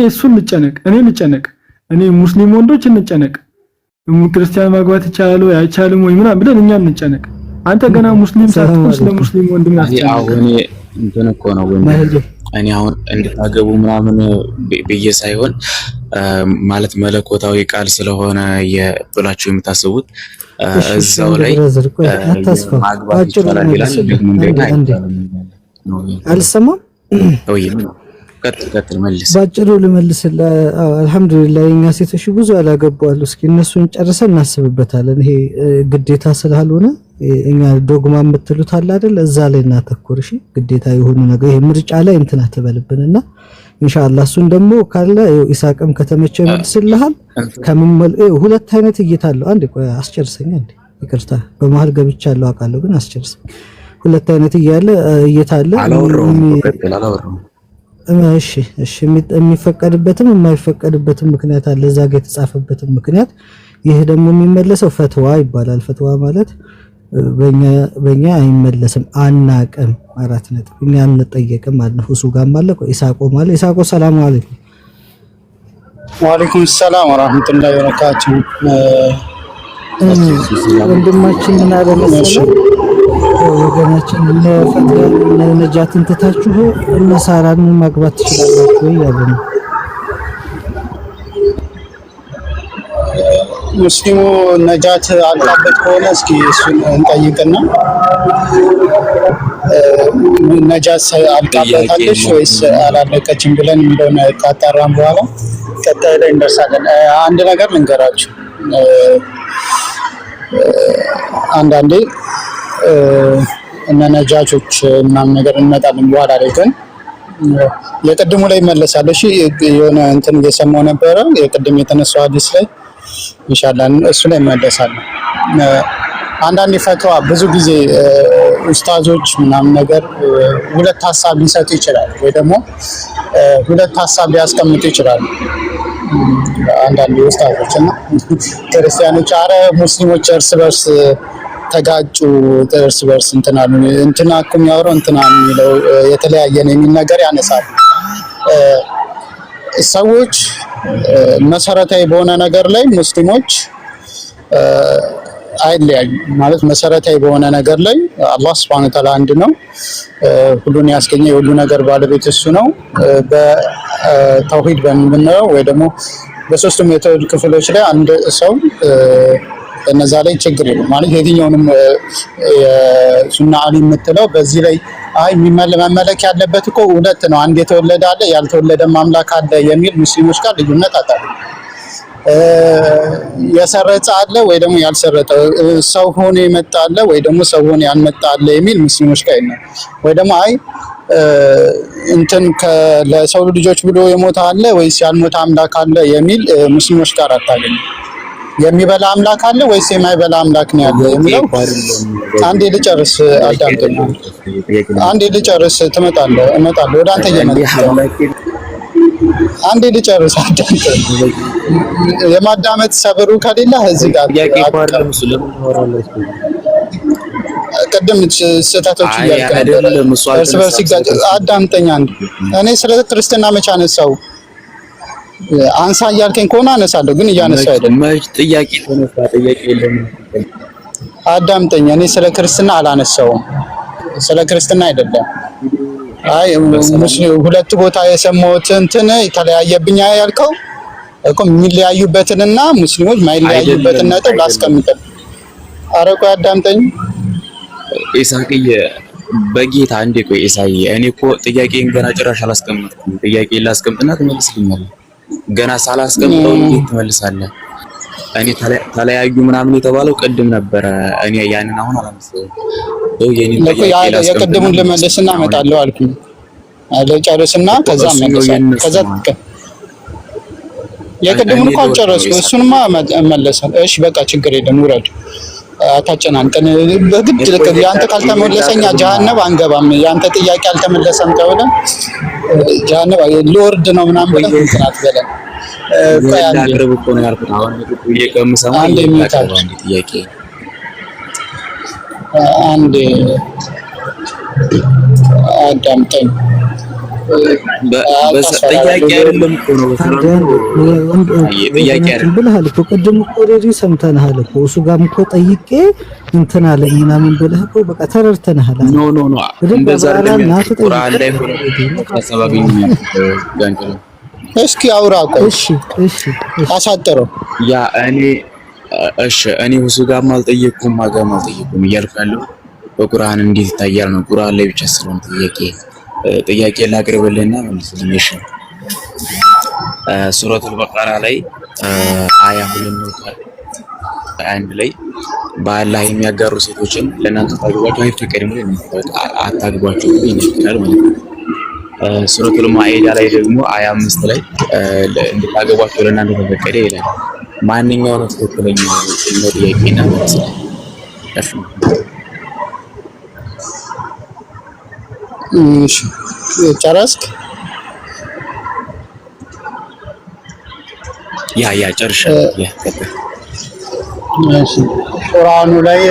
ልጨነቅ እኔ ሙስሊም ወንዶች እንጨነቅ፣ ክርስቲያን ማግባት ይቻላል ወይ አይቻልም ወይ ምናምን ብለን እኛ እንጨነቅ። አንተ ገና ሙስሊም ሳትሆን ስለ ሙስሊም ወንድም ያስጨነቅ። አሁን እንትን እኮ ነው እኔ አሁን እንድታገቡ ምናምን ብዬ ሳይሆን ማለት መለኮታዊ ቃል ስለሆነ ብላችሁ የምታስቡት እዛው ላይ ማግባት ይቻላል ይላል። ደግሞ አልሰማም ወይ ቀጥል መልስ። ባጭሩ ልመልስልህ። አልহামዱሊላህ የኛ ሴቶች ብዙ ያላገባሉ። እስኪ እነሱን ጨርሰን እናስብበታለን። ይሄ ግዴታ ስላልሆነ እኛ ዶግማ የምትሉት አለ አይደል? እዛ ላይ እናተኩር። እሺ ግዴታ የሆኑ ነገር ይሄ ምርጫ ላይ እንትን አትበልብንና ኢንሻአላህ እሱን ደግሞ ካለ ኢሳቅም ከተመቸው ይመልስልሃል። ሁለት አይነት እይታ አለው። አንዴ ቆይ አስጨርሰኝ። አንዴ ይቅርታ በመሃል ገብቻለሁ አውቃለሁ፣ ግን አስጨርሰኝ። ሁለት አይነት እይታ አለ። እሺ የሚፈቀድበትም የማይፈቀድበትም ምክንያት አለ። እዛ ጋር የተጻፈበትም ምክንያት ይሄ ደግሞ የሚመለሰው ፈትዋ ይባላል። ፈትዋ ማለት በእኛ አይመለስም፣ አናቅም። 4 ነጥብ እኛ አንጠየቅም ማለት ነው። እሱ ጋር ማለት ኢሳቆ ሰላም አለይኩም። ወአለይኩም ሰላም ወራህመቱላሂ ወበረካቱ። ወንድማችን ምን አለ መሰለህ ወገናችን ነጃትን ትታችሁ እነ ሳራን ማግባት ትችላላችሁ ወይ ያለ ነው። ሙስሊሙ ነጃት አልቃበት ከሆነ እስኪ እሱን እንጠይቅና ነጃት አልቃበታለች ወይስ አላለቀችም ብለን የሚለውን ካጣራን በኋላ ቀጣይ ላይ እንደርሳለን። አንድ ነገር ልንገራችሁ። አንዳንዴ እነ ነጃቾች ምናምን ነገር እንመጣለን በኋላ ላይ ግን የቅድሙ ላይ ይመለሳል። እሺ የሆነ እንትን እየሰማሁ ነበረ የቅድም የተነሳው ሐዲስ ላይ ኢንሻአላህ እሱ ላይ ይመለሳል። አንዳንድ ፈትዋ ብዙ ጊዜ ኡስታዞች ምናምን ነገር ሁለት ሐሳብ ሊሰጡ ይችላል ወይ ደግሞ ሁለት ሐሳብ ሊያስቀምጡ ይችላል። አንዳንድ ኡስታዞች እና ክርስቲያኖች አረ ሙስሊሞች እርስ በርስ ተጋጩ እርስ በርስ እንትና እኮ የሚያወራው እንትና የሚለው የተለያየ ነው የሚል ነገር ያነሳል። ሰዎች መሰረታዊ በሆነ ነገር ላይ ሙስሊሞች አይለያዩ ማለት መሰረታዊ በሆነ ነገር ላይ አላህ Subhanahu Wa Ta'ala አንድ ነው። ሁሉን ያስገኘ የሁሉ ነገር ባለቤት እሱ ነው። በተውሂድ በምንለው ወይ ደግሞ በሶስቱም የተውሂድ ክፍሎች ላይ አንድ ሰው እነዛ ላይ ችግር የለም ማለት የትኛውንም ሱና አሊ የምትለው በዚህ ላይ አይ መመለክ ያለበት እኮ ሁለት ነው፣ አንድ የተወለደ አለ ያልተወለደ ማምላክ አለ የሚል ሙስሊሞች ጋር ልዩነት አጣሉ። የሰረጸ አለ ወይ ደግሞ ያልሰረጠ ሰው ሆኖ የመጣ አለ ወይ ደግሞ ሰው ሆኖ ያልመጣ አለ የሚል ሙስሊሞች ጋር ነው። ወይ ደግሞ አይ እንትን ለሰው ልጆች ብሎ የሞተ አለ ወይስ ያልሞተ አምላክ አለ የሚል ሙስሊሞች ጋር አታገኝ። የሚበላ አምላክ አለ ወይስ የማይበላ አምላክ ነው ያለው የሚለው አንዴ ልጨርስ፣ አዳምጠኝ። አንዴ ልጨርስ፣ እመጣለሁ ወደ አንተ እየመጣሁ አንዴ ልጨርስ፣ አዳምጠኝ። የማዳመጥ ሰብሩ ከሌለ እዚህ ጋር ቅድም ስህተቶች እያልክ ነበር፣ እርስ በርስ ሲጋጭ። አዳምጠኝ አንዴ። እኔ ስለ ክርስትና መቼ አነሳው? አንሳ እያልከኝ ከሆነ አነሳለሁ፣ ግን እያነሳው አይደለም። ጥያቄ ተነሳ፣ ጥያቄ የለም። አዳምጠኝ። እኔ ስለ ክርስትና አላነሳውም፣ ስለ ክርስትና አይደለም። አይ ሙስሊም ሁለት ቦታ የሰማሁት እንትን የተለያየብኝ ያልከው እኮ የሚለያዩበትንና ሙስሊሞች ማይለያዩበትን ነጥብ ላስቀምጥልህ። ኧረ ቆይ አዳምጠኝ ኢሳቅዬ፣ በጌታ አንዴ ቆይ ኢሳዬ። እኔ እኮ ጥያቄን ገና ጭራሽ አላስቀምጥኩም። ጥያቄን ላስቀምጥና ትመልስልኛለህ። ገና ሳላስቀምጠው እንዴት ትመልሳለህ? እኔ ተለያዩ ምናምን የተባለው ቅድም ነበረ። እኔ ያንን አሁን አላመሰለኝም። የቅድሙን ልመልስና እመጣለሁ አልኩኝ። ልጨርስና ከዛ እመለሳለሁ። ከዛ የቅድሙን እኮ አልጨረስኩም። እሱንማ እመለሳለሁ። እሺ በቃ ችግር የለም ውረድ፣ አታጨናንቀን። በግድ ያንተ ካልተመለሰኛ ጀሃነም አንገባም። ያንተ ጥያቄ አልተመለሰም ተብለ ጀሃነም ልወርድ ነው ምናምን ብለህ እንትን አትበለን። አቅርብ እኮ ነው ያልኩት። አሁን የቀምሰማ ጥያቄ አንድ አዳምጠኝ። ጥያቄ አይደለም እኮ ነው ጥያቄ አይደለም ብለሃል እኮ ቅድም እኮ ኦልሬዲ ሰምተናል እኮ እሱ ጋርም እኮ ጠይቄ እንትን አለኝ ምናምን ብለህ እኮ በቃ ተረድተናል። ኖ እንደዛ አይደለም። ቁርአን ላይ ተሰባገኝ ጋንቀለ እስኪ አውራ ቆይ። እሺ አሳጥረው ያ እኔ እሱ ጋርም አልጠየቅኩም ማጋም አልጠየቅኩም እያልኩ ያለው በቁርአን እንዴት ይታያል ነው። ቁርአን ላይ ብቻ ስለሆነ ጥያቄ ላቅርብልህና መልስልኝ። እሺ ሱረቱል በቀራ ላይ አያ 2 ላይ በአላህ የሚያጋሩ ሴቶችን ለእናንተ ታግቧቸው አይፈቀድም ወይ አታግቧቸው ይነገራል ማለት ነው። ሱረቱል ማኢዳ ላይ ደግሞ አያ 5 ላይ እንድታገቧቸው ለእናንተ ተፈቀደ ይላል። ማንኛው ነው ትክክለኛው ነው? ጥያቄና መልስ እሺ ጨረስክ? ያ ጨርሻለሁ። እሺ ቁርአኑ ላይ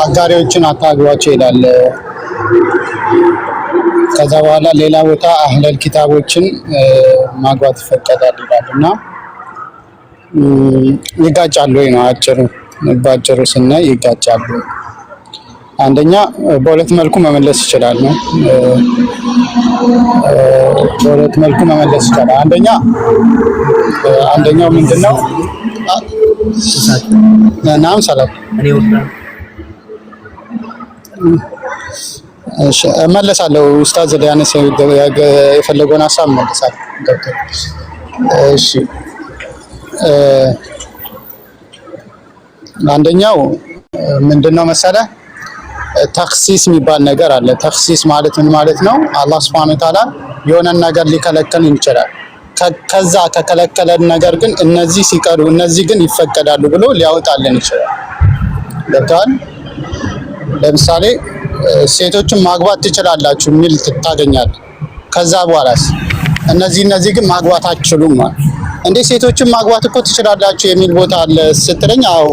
አጋሪዎችን አታግቧቸው ይላል። ከዛ በኋላ ሌላ ቦታ አህለል ኪታቦችን ማግባት ይፈቀዳል ይላልና ይጋጫሉ ወይ ነው አጭሩ። ባጭሩ ስናይ ይጋጫሉ። አንደኛ በሁለት መልኩ መመለስ ይችላል ነው። በሁለት መልኩ መመለስ ይችላል። አንደኛው ምንድነው? ናም ሰላም እሺ እመለሳለሁ። ኡስታዝ ሊያነሳ የፈለገውን ሀሳብ እመለሳለሁ። እሺ አንደኛው ምንድነው መሰለህ? ተክሲስ የሚባል ነገር አለ። ተክሲስ ማለት ምን ማለት ነው? አላህ Subhanahu Wa Ta'ala የሆነን ነገር ሊከለክል ይችላል። ከዛ ከከለከለን ነገር ግን እነዚህ ሲቀሩ እነዚህ ግን ይፈቀዳሉ ብሎ ሊያወጣልን ይችላል። ገብቶሃል? ለምሳሌ ሴቶችን ማግባት ትችላላችሁ የሚል ታገኛለህ። ከዛ በኋላስ እነዚህ ግን ማግባት አትችሉም ማለት እንዴ? ሴቶችን ማግባት እኮ ትችላላችሁ የሚል ቦታ አለ ስትለኝ፣ አዎ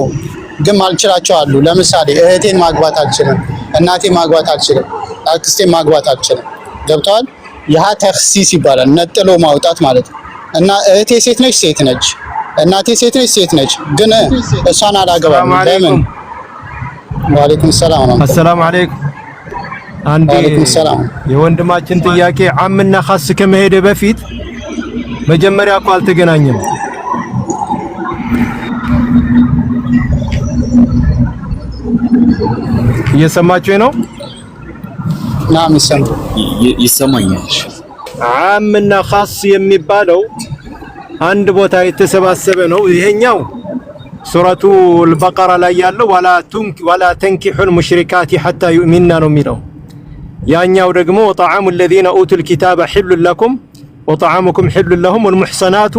ግን ማልችላቸው አሉ። ለምሳሌ እህቴን ማግባት አልችልም፣ እናቴን ማግባት አልችልም፣ አክስቴን ማግባት አልችልም። ገብተዋል? ያ ተክሲስ ይባላል፣ ነጥሎ ማውጣት ማለት ነው። እና እህቴ ሴት ነች፣ እናቴ ሴት ነች፣ ግን እሷን አላገባም። ለምን? ወአለይኩም ሰላም ነው። አሰላሙ አለይኩም። አንዴ የወንድማችን ጥያቄ አምና ኻስ ከመሄደ በፊት መጀመሪያ እኮ አልተገናኘም። እየሰማችሁ ነው? ናም ይሰማኛል። አምና ኻስ የሚባለው አንድ ቦታ የተሰባሰበ ነው። ይሄኛው ሱረቱ አልበቀራ ላይ ያለው ወላ ተንኪሑል ሙሽሪካቲ ሐታ ዩእሚንና ነው የሚለው። ያኛው ደግሞ ወጠዓሙ الذين اوتوا الكتاب حل لكم وطعامكم حل لهم والمحصنات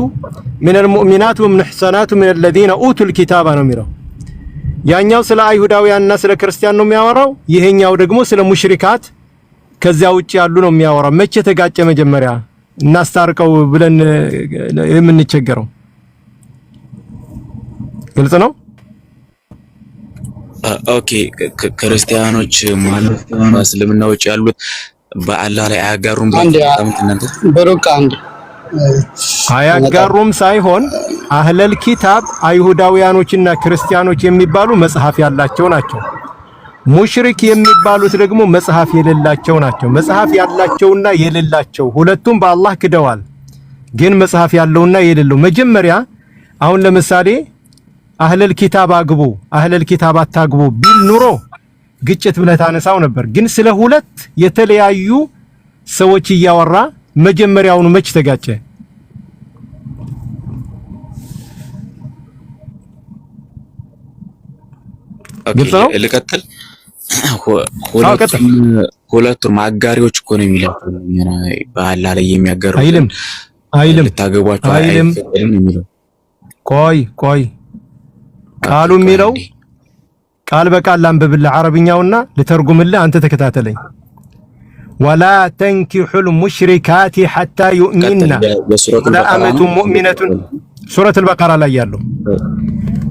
من المؤمنات والمحصنات من الذين اوتوا الكتاب ነው የሚለው። ያኛው ስለ አይሁዳውያንና ስለ ክርስቲያን ነው የሚያወራው። ይሄኛው ደግሞ ስለ ሙሽሪካት ከዚያ ውጪ ያሉ ነው የሚያወራው። መቼ ተጋጨ? መጀመሪያ እናስታርቀው ብለን የምንቸገረው ግልጽ ነው። ኦኬ ክርስቲያኖች ማለት እስልምና ውጭ ያሉት በአላህ ላይ አያጋሩም እናንተ በሩቅ አንድ አያጋሩም ሳይሆን አህለል ኪታብ አይሁዳውያኖችና ክርስቲያኖች የሚባሉ መጽሐፍ ያላቸው ናቸው። ሙሽሪክ የሚባሉት ደግሞ መጽሐፍ የሌላቸው ናቸው። መጽሐፍ ያላቸውና የሌላቸው ሁለቱም በአላህ ክደዋል። ግን መጽሐፍ ያለውና የሌለው መጀመሪያ አሁን ለምሳሌ አህለል ኪታብ አግቡ አህለል ኪታብ አታግቡ ቢል ኑሮ ግጭት ብለህ ታነሳው ነበር። ግን ስለ ሁለት የተለያዩ ሰዎች እያወራ መጀመሪያውኑ መች ተጋጨ? ግልጽ ነው። ልቀጥል። ሁለቱም አጋሪዎች እኮ ነው የሚለው በአላህ ላይ የሚያጋሩ አይልም ልታገቧቸው አይልም የሚለው ቆይ ቃሉ የሚለው ቃል በቃል ላንብብልህ አረብኛውና ልተርጉምልህ፣ አንተ ተከታተለኝ። ወላ ተንኪሑል ሙሽሪካቲ ሐታ ዩእሚንና ወለአመቱ ሙእሚነቱን ሱረት አልበቀራ ላይ ያለው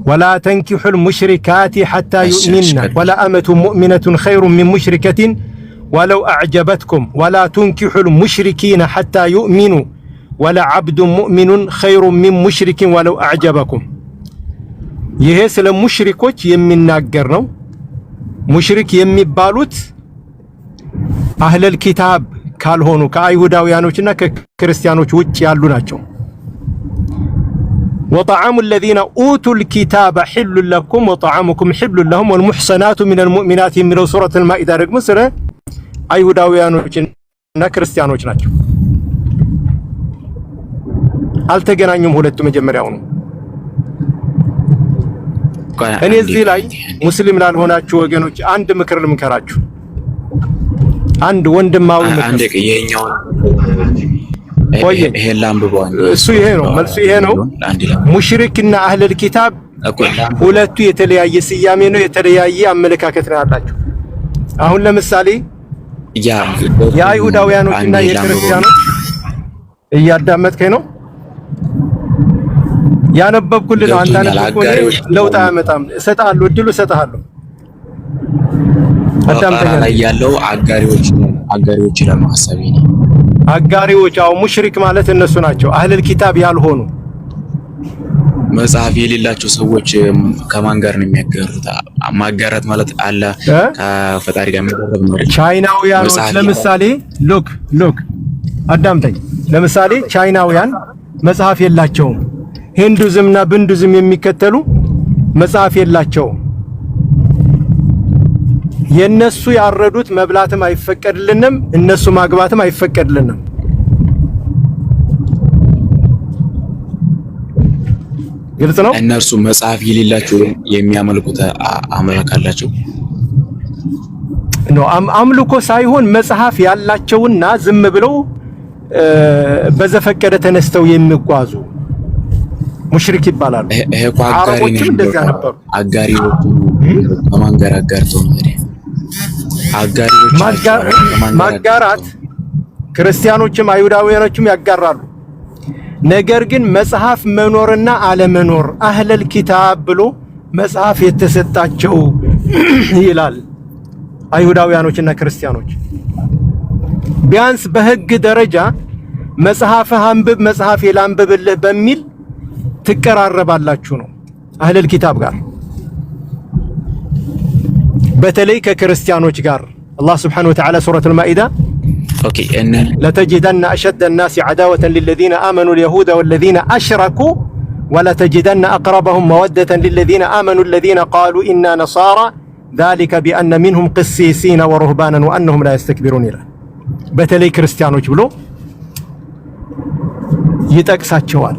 ወላ ተንኪሑል ሙሽሪካቲ ሐታ ዩእሚንና ወለአመቱ ሙእሚነቱን ኸይሩን ሚን ሙሽሪከቲን ወለው አዕጀበትኩም ወላ ቱንኪሑል ሙሽሪኪነ ሐታ ዩእሚኑ ወለዐብዱን ሙእሚኑን ኸይሩን ሚን ሙሽሪኪን ወለው አዕጀበኩም። ይሄ ስለ ሙሽሪኮች የሚናገር ነው። ሙሽሪክ የሚባሉት አህለል ኪታብ ካልሆኑ ከአይሁዳውያኖችና ከክርስቲያኖች ውጭ ያሉ ናቸው። ወጠዓሙ الذين اوتوا الكتاب حل لكم وطعامكم حل لهم والمحصنات من المؤمنات የሚለው ሱረት አልማኢዳ ደግሞ ስለ አይሁዳውያኖችና ክርስቲያኖች ናቸው። አልተገናኙም ሁለቱ መጀመሪያው ነው። እኔ እዚህ ላይ ሙስሊም ላልሆናችሁ ወገኖች አንድ ምክር ልምከራችሁ። አንድ ወንድማዊ ምክር ይሄ ላምብባው እሱ ይሄ ነው መልሱ ይሄ ነው። ሙሽሪክና አህለል ኪታብ ሁለቱ የተለያየ ስያሜ ነው፣ የተለያየ አመለካከት ነው ያላቸው። አሁን ለምሳሌ የአይሁዳውያኖችና የክርስቲያኖች እያዳመጥከኝ ነው? ያነበብኩልህ ነው። አንተ አነበብኩልህ ለውጥ አያመጣም። እሰጥሃለሁ፣ እድሉ እሰጥሃለሁ። አዳምጠኝ ላይ ያለው አጋሪዎች ይላል ሐሳቤ ነው። አጋሪዎች አው ሙሽሪክ ማለት እነሱ ናቸው፣ አህለል ኪታብ ያልሆኑ መጽሐፍ የሌላቸው ሰዎች ከማን ጋር ነው የሚያጋሩት? ማጋራት ማለት አለ ከፈጣሪ ጋር መደረብ ነው። ቻይናውያኖች ለምሳሌ ሉክ አዳምጠኝ። ለምሳሌ ቻይናውያን መጽሐፍ የላቸውም። ሂንዱዝምና ብንዱዝም የሚከተሉ መጽሐፍ የላቸውም። የነሱ ያረዱት መብላትም አይፈቀድልንም፣ እነሱ ማግባትም አይፈቀድልንም። ግልጽ ነው። እነርሱ መጽሐፍ የሌላቸው የሚያመልኩት አምላክ አላቸው ነው። አምልኮ ሳይሆን መጽሐፍ ያላቸውና ዝም ብለው በዘፈቀደ ተነስተው የሚጓዙ ሙሽሪክ ይባላሉ። አረቦችም እንደዛ ነበሩ። አጋሪዎች ከማን ጋር አጋርተው ነው? አጋሪዎች ማጋራት ክርስቲያኖችም አይሁዳውያኖችም ያጋራሉ። ነገር ግን መጽሐፍ መኖርና አለመኖር አህለል ኪታብ ብሎ መጽሐፍ የተሰጣቸው ይላል አይሁዳውያኖችና ክርስቲያኖች። ቢያንስ በህግ ደረጃ መጽሐፍህ አንብብ መጽሐፍ የላንብብልህ በሚል ትቀራረባላችሁ ነው አህለል ኪታብ ጋር፣ በተለይ ከክርስቲያኖች ጋር። አላህ ስብሓነሁ ወተዓላ ሱረት አልማኢዳ ለተጅደነ አሸደ الناس عداوة للذين آمنوا اليهود والذين أشركوا ولتجدن أقربهم مودة للذين آمنوا الذين قالوا إنا نصارى ذلك بأن منهم قسيسين ورهبانا وأنهم لا يستكبرون ይላል። በተለይ ክርስቲያኖች ብሎ ይጠቅሳቸዋል።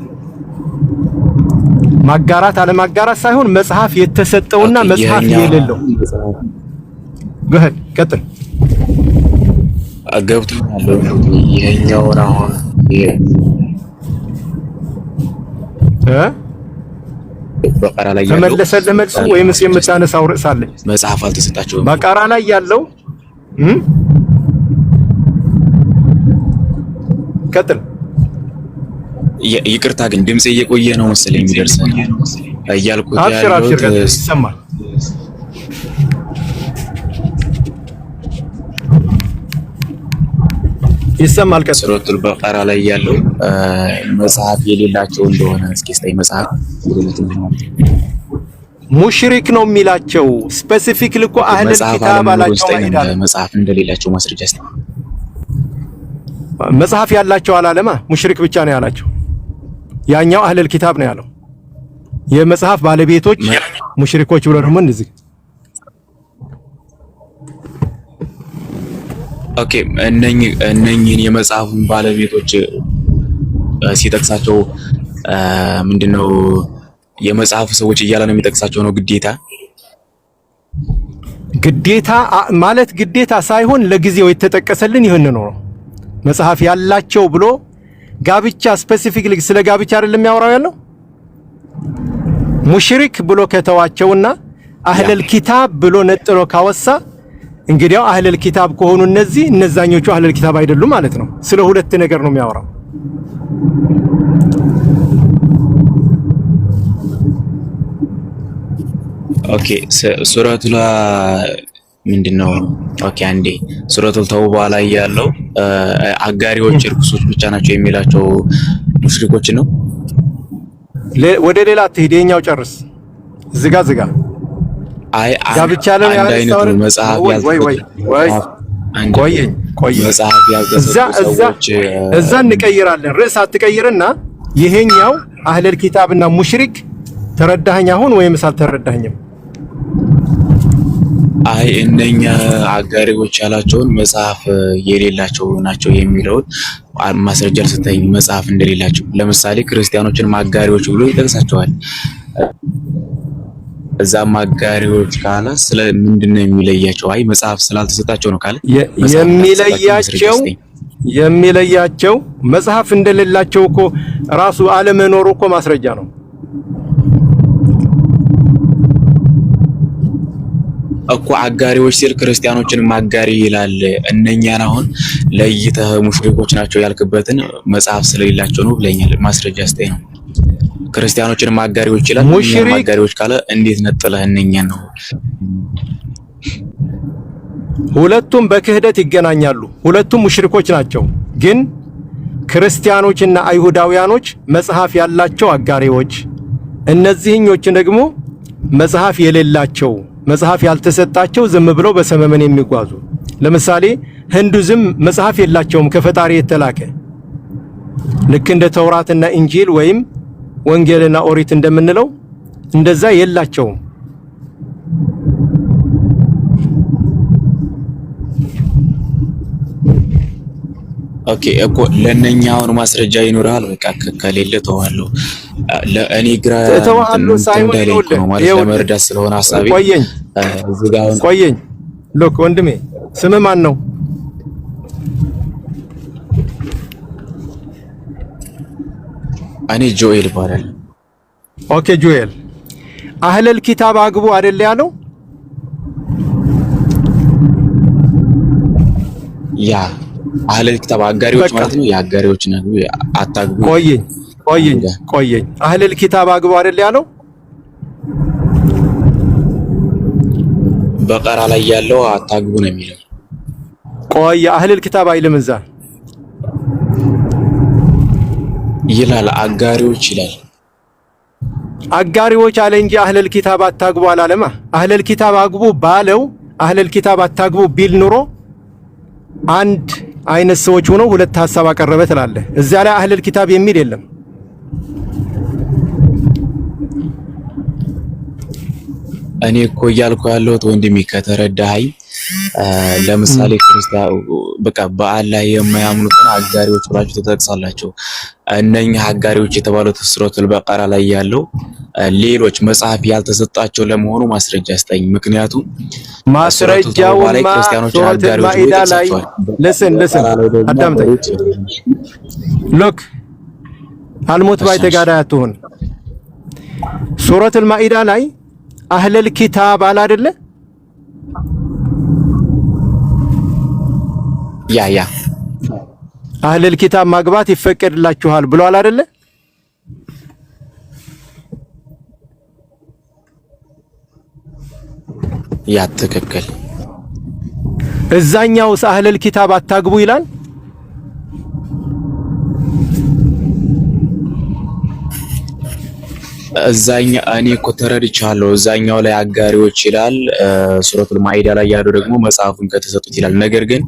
ማጋራት አለማጋራት ሳይሆን መጽሐፍ የተሰጠውና መጽሐፍ የሌለው ገህድ ቀጥል ገብቶኛል። ይሄኛውን አሁን በቀራ ላይ ያለው ተመለሰልህ መልሱ ወይስ የምታነሳው ርዕስ አለ? መጽሐፍ አልተሰጣቸውም። በቀራ ላይ ያለው ቀጥል። ይቅርታ ግን ድምጽ እየቆየ ነው መሰለኝ የሚደርሰን እያልኩት ያለው ይሰማል። ይሰማል። ሱረቱል በቀራ ላይ ያለው መጽሐፍ የሌላቸው እንደሆነ እስኪ ስታይ መጽሐፍ ሙሽሪክ ነው የሚላቸው ስፔሲፊክ ልኮ አህለል ኪታብ አላቸው ማለት መጽሐፍ እንደሌላቸው ማስረጃ እስቲ መጽሐፍ ያላቸው አላለማ ሙሽሪክ ብቻ ነው ያላቸው። ያኛው አህለል ኪታብ ነው ያለው። የመጽሐፍ ባለቤቶች ሙሽሪኮች ብሎ ደግሞ እንደዚህ ኦኬ እነኚህን የመጽሐፉን ባለቤቶች ሲጠቅሳቸው ምንድነው የመጽሐፉ ሰዎች እያለ ነው የሚጠቅሳቸው ነው ግዴታ ማለት ግዴታ ሳይሆን ለጊዜው የተጠቀሰልን ይሄን ነው። መጽሐፍ ያላቸው ብሎ ጋብቻ ስፔሲፊክሊ ስለ ጋብቻ አይደለም የሚያወራው ያለው ሙሽሪክ ብሎ ከተዋቸውና አህለል ኪታብ ብሎ ነጥሎ ካወሳ እንግዲያው አህለል ኪታብ ከሆኑ እነዛኞቹ አህለል ኪታብ አይደሉም ማለት ነው። ስለ ሁለት ነገር ነው የሚያወራው። ኦኬ ሱረቱል ምንድነው? ኦኬ አንዴ ሱረቱል ተውባ ላይ ያለው አጋሪዎች እርኩሶች ብቻ ናቸው የሚላቸው ሙሽሪኮች ነው። ወደ ሌላ አትሄድ፣ የኛው ጨርስ። ዝጋ አይ ጋብቻ ላይ አይነት መጽሐፍ ቆይ መጽሐፍ ያልተሰጠች እዛ እንቀይራለን። ርዕስ አትቀይርና ይሄኛው አህለል ኪታብና ሙሽሪክ ተረዳኸኝ አሁን ወይስ አልተረዳኸኝም? አይ እነኛ አጋሪዎች ያላቸውን መጽሐፍ የሌላቸው ናቸው የሚለውን ማስረጃ ልሰጠኝ። መጽሐፍ እንደሌላቸው ለምሳሌ ክርስቲያኖችን ማጋሪዎች ብሎ ይጠቅሳቸዋል። እዛ ማጋሪዎች ካለ ስለ ምንድነው የሚለያቸው? አይ መጽሐፍ ስላልተሰጣቸው ነው ካለ የሚለያቸው መጽሐፍ እንደሌላቸው እኮ ራሱ አለመኖሩ እኮ ማስረጃ ነው እኮ። አጋሪዎች ሲል ክርስቲያኖችን ማጋሪ ይላል። እነኛን አሁን ለይተህ ሙሽሪኮች ናቸው ያልክበትን መጽሐፍ ስለሌላቸው ነው ብለኛል። ማስረጃ ስጠኝ ነው። ክርስቲያኖችን ማጋሪዎች ይላል። ማጋሪዎች ካለ እንዴት ነጥለህ እነኛን ነው? ሁለቱም በክህደት ይገናኛሉ። ሁለቱም ሙሽሪኮች ናቸው። ግን ክርስቲያኖችና አይሁዳውያኖች መጽሐፍ ያላቸው አጋሪዎች፣ እነዚህኞች ደግሞ መጽሐፍ የሌላቸው መጽሐፍ ያልተሰጣቸው ዝም ብለው በሰመመን የሚጓዙ። ለምሳሌ ህንዱዝም መጽሐፍ የላቸውም ከፈጣሪ የተላከ ልክ እንደ ተውራትና ኢንጂል ወይም ወንጌልና ኦሪት እንደምንለው እንደዛ የላቸውም። ኦኬ እኮ ለነኛውን ማስረጃ ይኖራል። በቃ ከሌለ ተዋለው ለእኔ ግራ ተዋለው ሳይሆን ነው ማለት ለመረዳት ስለሆነ ሐሳቤ ቆየኝ ሎክ ወንድሜ ስም ማን ነው? እኔ ጆኤል ይባላል። ኦኬ ጆኤል አህለል ኪታብ አግቡ አይደል ያለው? ያ አህለል ኪታብ አጋሪዎች ማለት ነው። የአጋሪዎች ነው አታግቡ። ቆየኝ አህለል ኪታብ አግቡ አይደል ያለው? በቀራ ላይ ያለው አታግቡ ነው የሚለው። ቆይ አህለል ኪታብ አይልም እዛ ይላል አጋሪዎች ይላል። አጋሪዎች አለ እንጂ አህለል ኪታብ አታግቡ አላለማ። አህለል ኪታብ አግቡ ባለው አህለል ኪታብ አታግቡ ቢል ኑሮ አንድ አይነት ሰዎች ሆነው ሁለት ሐሳብ አቀረበ ትላለህ። እዚያ ላይ አህለል ኪታብ የሚል የለም። እኔ እኮ እያልኩ ያለሁት ወንድሜ ከተረዳኸኝ ለምሳሌ ክርስቲያን በቃ በአላህ የማያምኑትን አጋሪዎች ብላችሁ ተጠቅሳላችሁ። እነኛ አጋሪዎች የተባሉት ሱረቱል በቀራ ላይ ያለው ሌሎች መጽሐፍ ያልተሰጣቸው ለመሆኑ ማስረጃ አስጠኝ። ምክንያቱም ማስረጃውማ ሱረቱል ማኢዳ ላይ ለስን አዳምጠኝ። ሎክ አልሞት ባይ ተጋዳይ አትሁን። ሱረቱል ማኢዳ ላይ አህለል ኪታብ አለ አይደለ? ያ አህለል ኪታብ ማግባት ይፈቀድላችኋል ብሏል አይደለ? ያ ትክክል። እዛኛውስ አህለል ኪታብ አታግቡ ይላል? እዛኛ እኔ እኮ ተረድቻለሁ። እዛኛው ላይ አጋሪዎች ይላል፣ ሱረቱል ማኢዳ ላይ ያለው ደግሞ መጽሐፉን ከተሰጡት ይላል። ነገር ግን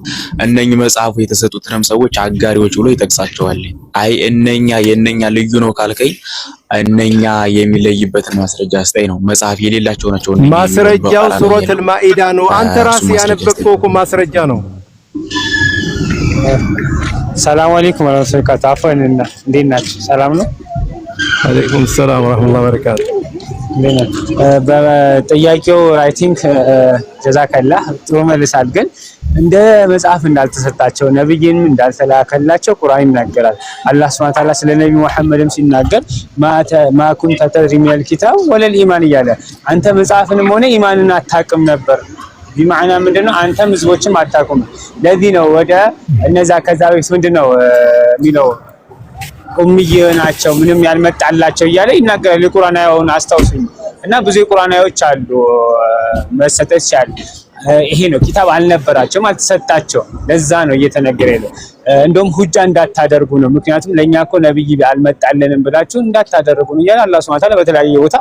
እነኚህ መጽሐፉ የተሰጡትንም ሰዎች አጋሪዎች ብሎ ይጠቅሳቸዋል። አይ እነኛ የነኛ ልዩ ነው ካልከኝ እነኛ የሚለይበትን ማስረጃ አስጠኝ ነው። መጽሐፍ የሌላቸው ናቸው። ማስረጃው ሱረቱል ማኢዳ ነው። አንተ ራስህ ያነበብከው እኮ ማስረጃ ነው። ሰላም አለይኩም ወራህመቱላሂ ወበረካቱ። አፈንና እንዴት ናችሁ? ሰላም ነው? አለይኩም ሰላም ወራህመቱላሂ ወበረካቱ። በጥያቄው አይ ቲንክ ጀዛከላህ ጥሩ መልሳል። ግን እንደ መጽሐፍ እንዳልተሰጣቸው ነብይንም እንዳልተላከላቸው ቁርአን ይናገራል። አላህ ሱብሓነሁ ወተዓላ ስለ ነብዩ መሐመድም ሲናገር ማ ኩንተ ተድሪ ሚነል ኪታብ ወለል ኢማን እያለ አንተ መጽሐፍንም ሆነ ኢማንን አታውቅም ነበር። ቢማዕና ምንድነው? አንተም ህዝቦችም አታውቁም። ለዚህ ነው ወደ እነዛ ከዛ በፊት ምንድነው የሚለው ኡምዬ ናቸው ምንም ያልመጣላቸው እያለ ይናገራል። የቁርአን አያውን አስታውሱኝ እና ብዙ የቁርአን አያዎች አሉ መሰጠት ይችላል። ይሄ ነው ኪታብ አልነበራቸውም፣ አልተሰጣቸውም። ለዛ ነው እየተነገረ ያለው። እንደውም ሁጃ እንዳታደርጉ ነው። ምክንያቱም ለኛ እኮ ነብይ አልመጣልንም ብላችሁ እንዳታደርጉ ነው እያለ አላህ ሱብሓነሁ ወተዓላ በተለያየ ቦታ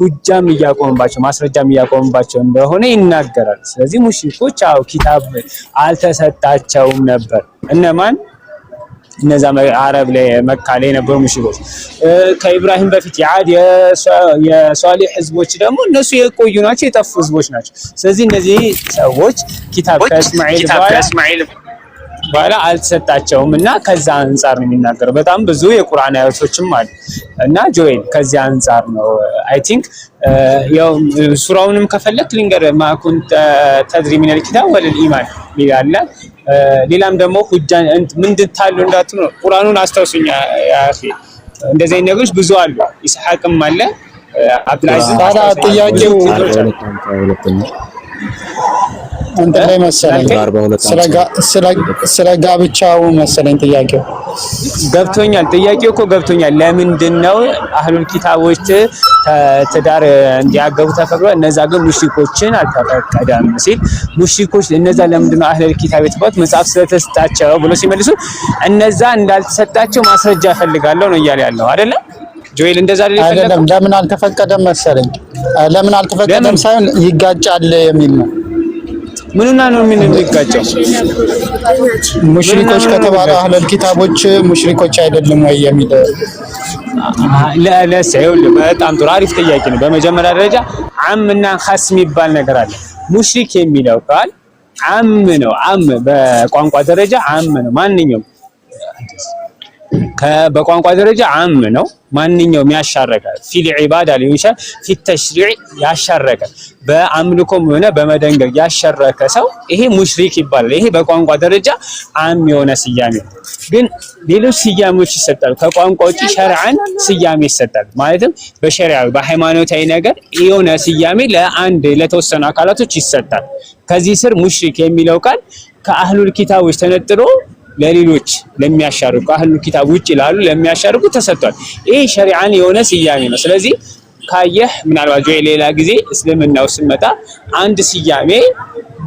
ሁጃም እያቆመባቸው ማስረጃም እያቆመባቸው እንደሆነ ይናገራል። ስለዚህ ሙሽሪኮች አው ኪታብ አልተሰጣቸውም ነበር። እነማን? እነዛ አረብ ላይ መካ ላይ የነበሩ ሙሽሪኮች። ከኢብራሂም በፊት የዓድ የሷሊህ ህዝቦች ደግሞ እነሱ የቆዩ ናቸው፣ የጠፉ ህዝቦች ናቸው። ስለዚህ እነዚህ ሰዎች ኪታብ ከእስማኤል በኋላ አልተሰጣቸውም እና ከዛ አንፃር ነው የሚናገረው። በጣም ብዙ የቁርአን አያቶችም አሉ እና ጆኤል ከዚያ አንፃር ነው አይ ቲንክ ያው ሱራውንም ከፈለክ ልንገር ማኩን ተድሪ ሚነል ኪታብ ወለል ኢማን ይላል። ሌላም ደግሞ ሁጃ ምንድን ታሉ እንዳቱ ነው። ቁርአኑን አስታውሱኛ ያ አኺ እንደዚህ አይነት ነገሮች ብዙ አሉ። ኢስሐቅም አለ አብዱልአዚዝ ታዲያ ጥያቄው አንተ ላይ መሰለኝ ስለ ጋብቻው መሰለኝ ጥያቄው ገብቶኛል። ጥያቄው እኮ ገብቶኛል። ለምንድን ነው አህሉል ኪታቦች ትዳር እንዲያገቡ ተፈቅዷል፣ እነዛ ግን ሙሽሪኮችን አልተፈቀደም ሲል ሙሽሪኮች እነዛ ለምንድን ነው አህሉል ኪታብ የተባሉት መጽሐፍ ስለተሰጣቸው ብሎ ሲመልሱ እነዛ እንዳልተሰጣቸው ማስረጃ ፈልጋለሁ ነው እያለ ያለው አይደለ ጆኤል? እንደዛ አይደለም። ለምን አልተፈቀደም መሰለኝ፣ ለምን አልተፈቀደም ሳይሆን ይጋጫል የሚል ነው። ምንና ነው የሚጋጨው? ሙሽሪኮች ከተባለ አህለል ኪታቦች ሙሽሪኮች አይደለም ወይ የሚል ለሰው በጣም ጥሩ አሪፍ ጥያቄ ነው። በመጀመሪያ ደረጃ አምና ኻስ የሚባል ነገር አለ። ሙሽሪክ የሚለው ቃል አም ነው። አም በቋንቋ ደረጃ አም ነው። ማንኛውም በቋንቋ ደረጃ አም ነው። ማንኛውም ያሻረከ ፊል ዒባዳ ሊሆን ይችላል፣ ፊት ተሽሪዕ ያሻረከ በአምልኮም ሆነ በመደንገግ ያሸረከ ሰው ይሄ ሙሽሪክ ይባላል። ይሄ በቋንቋ ደረጃ አም የሆነ ስያሜ ነው። ግን ሌሎች ስያሜዎች ይሰጣሉ። ከቋንቋ ውጪ ሸርዓን ስያሜ ይሰጣል። ማለትም በሸሪዓዊ በሃይማኖታዊ ነገር የሆነ ስያሜ ለአንድ ለተወሰኑ አካላቶች ይሰጣል። ከዚህ ስር ሙሽሪክ የሚለው ቃል ከአህሉል ኪታቦች ተነጥሎ ለሌሎች ለሚያሻርቁ አህሉል ኪታብ ውጪ ላሉ ለሚያሻርቁ ተሰጥቷል። ይሄ ሸሪዓን የሆነ ስያሜ ነው። ስለዚህ ካየህ ምናልባት ሌላ ጊዜ እስልምናው ስንመጣ አንድ ስያሜ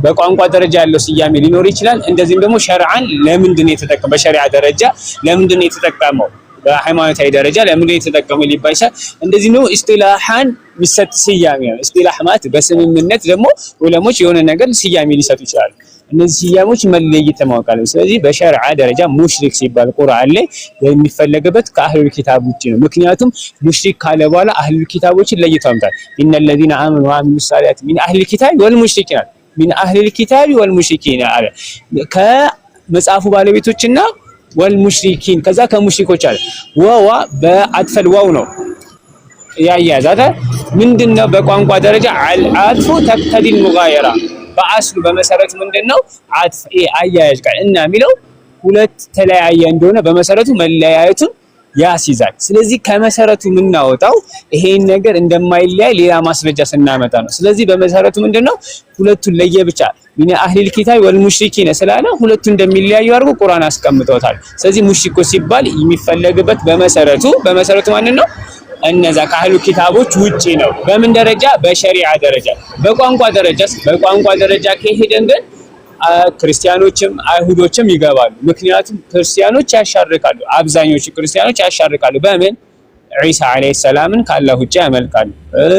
በቋንቋ ደረጃ ያለው ስያሜ ሊኖር ይችላል። እንደዚህም ደግሞ ሸርዓን ለምንድን ነው የተጠቀመው፣ በሸሪዓ ደረጃ ለምንድን ነው የተጠቀመው፣ በሃይማኖታዊ ደረጃ ለምንድን ነው የተጠቀመው ሊባል ይችላል። እንደዚህ ነው ኢስጢላሃን የሚሰጥ ስያሜ ነው። ኢስጢላህ ማለት በስምምነት ደግሞ ዑለሞች የሆነ ነገር ስያሜ ሊሰጡ ይችላሉ። እነዚህ ስያሜዎች መለየት ተማውቃለሁ። ስለዚህ በሸርዓ ደረጃ ሙሽሪክ ሲባል ቁርአን ላይ የሚፈለግበት ከአህሉል ኪታብ ውጪ ነው። ምክንያቱም ሙሽሪክ ካለ በኋላ አህሉል ኪታቦችን ለይቶ አምጣል። ኢነለዚነ አመኑ ወአሚሉ ሷሊሃት ሚን አህሊል ኪታብ ወል ሙሽሪኪን ሚን አህሊል ኪታቢ ወልሙሽሪኪን አለ ከመጽሐፉ ባለቤቶችና ወልሙሽሪኪን ከዛ ከሙሽሪኮች አለ ወዋ በአጥፈል ዋው ነው ያያዛታ ምንድነው በቋንቋ ደረጃ አልአጥፉ ተቅተዲል ሙጋየራ በአስሉ በመሰረቱ ምንድነው አጥፍ አያያዝ ቃል እና የሚለው ሁለት ተለያየ እንደሆነ በመሰረቱ መለያየቱን ያስይዛል። ስለዚህ ከመሰረቱ የምናወጣው ይሄን ነገር እንደማይለያይ ሌላ ማስረጃ ስናመጣ ነው። ስለዚህ በመሰረቱ ምንድነው ሁለቱን ለየብቻ ሚን አህሊል ኪታብ ወልሙሽሪኪን ስላለ ሁለቱ እንደሚለያዩ አድርጎ ቁርአን አስቀምጦታል። ስለዚህ ሙሽሪኮች ሲባል የሚፈለግበት በመሰረቱ ማንን ነው? እነዛ ከአህሉ ኪታቦች ውጪ ነው። በምን ደረጃ? በሸሪዓ ደረጃ። በቋንቋ ደረጃ ከሄደን ግን ክርስቲያኖችም አይሁዶችም ይገባሉ። ምክንያቱም ክርስቲያኖች ያሻርቃሉ፣ አብዛኞቹ ክርስቲያኖች ያሻርቃሉ። በምን? ዒሳ አለይሂ ሰላምን ካላህ ውጪ ያመልካሉ።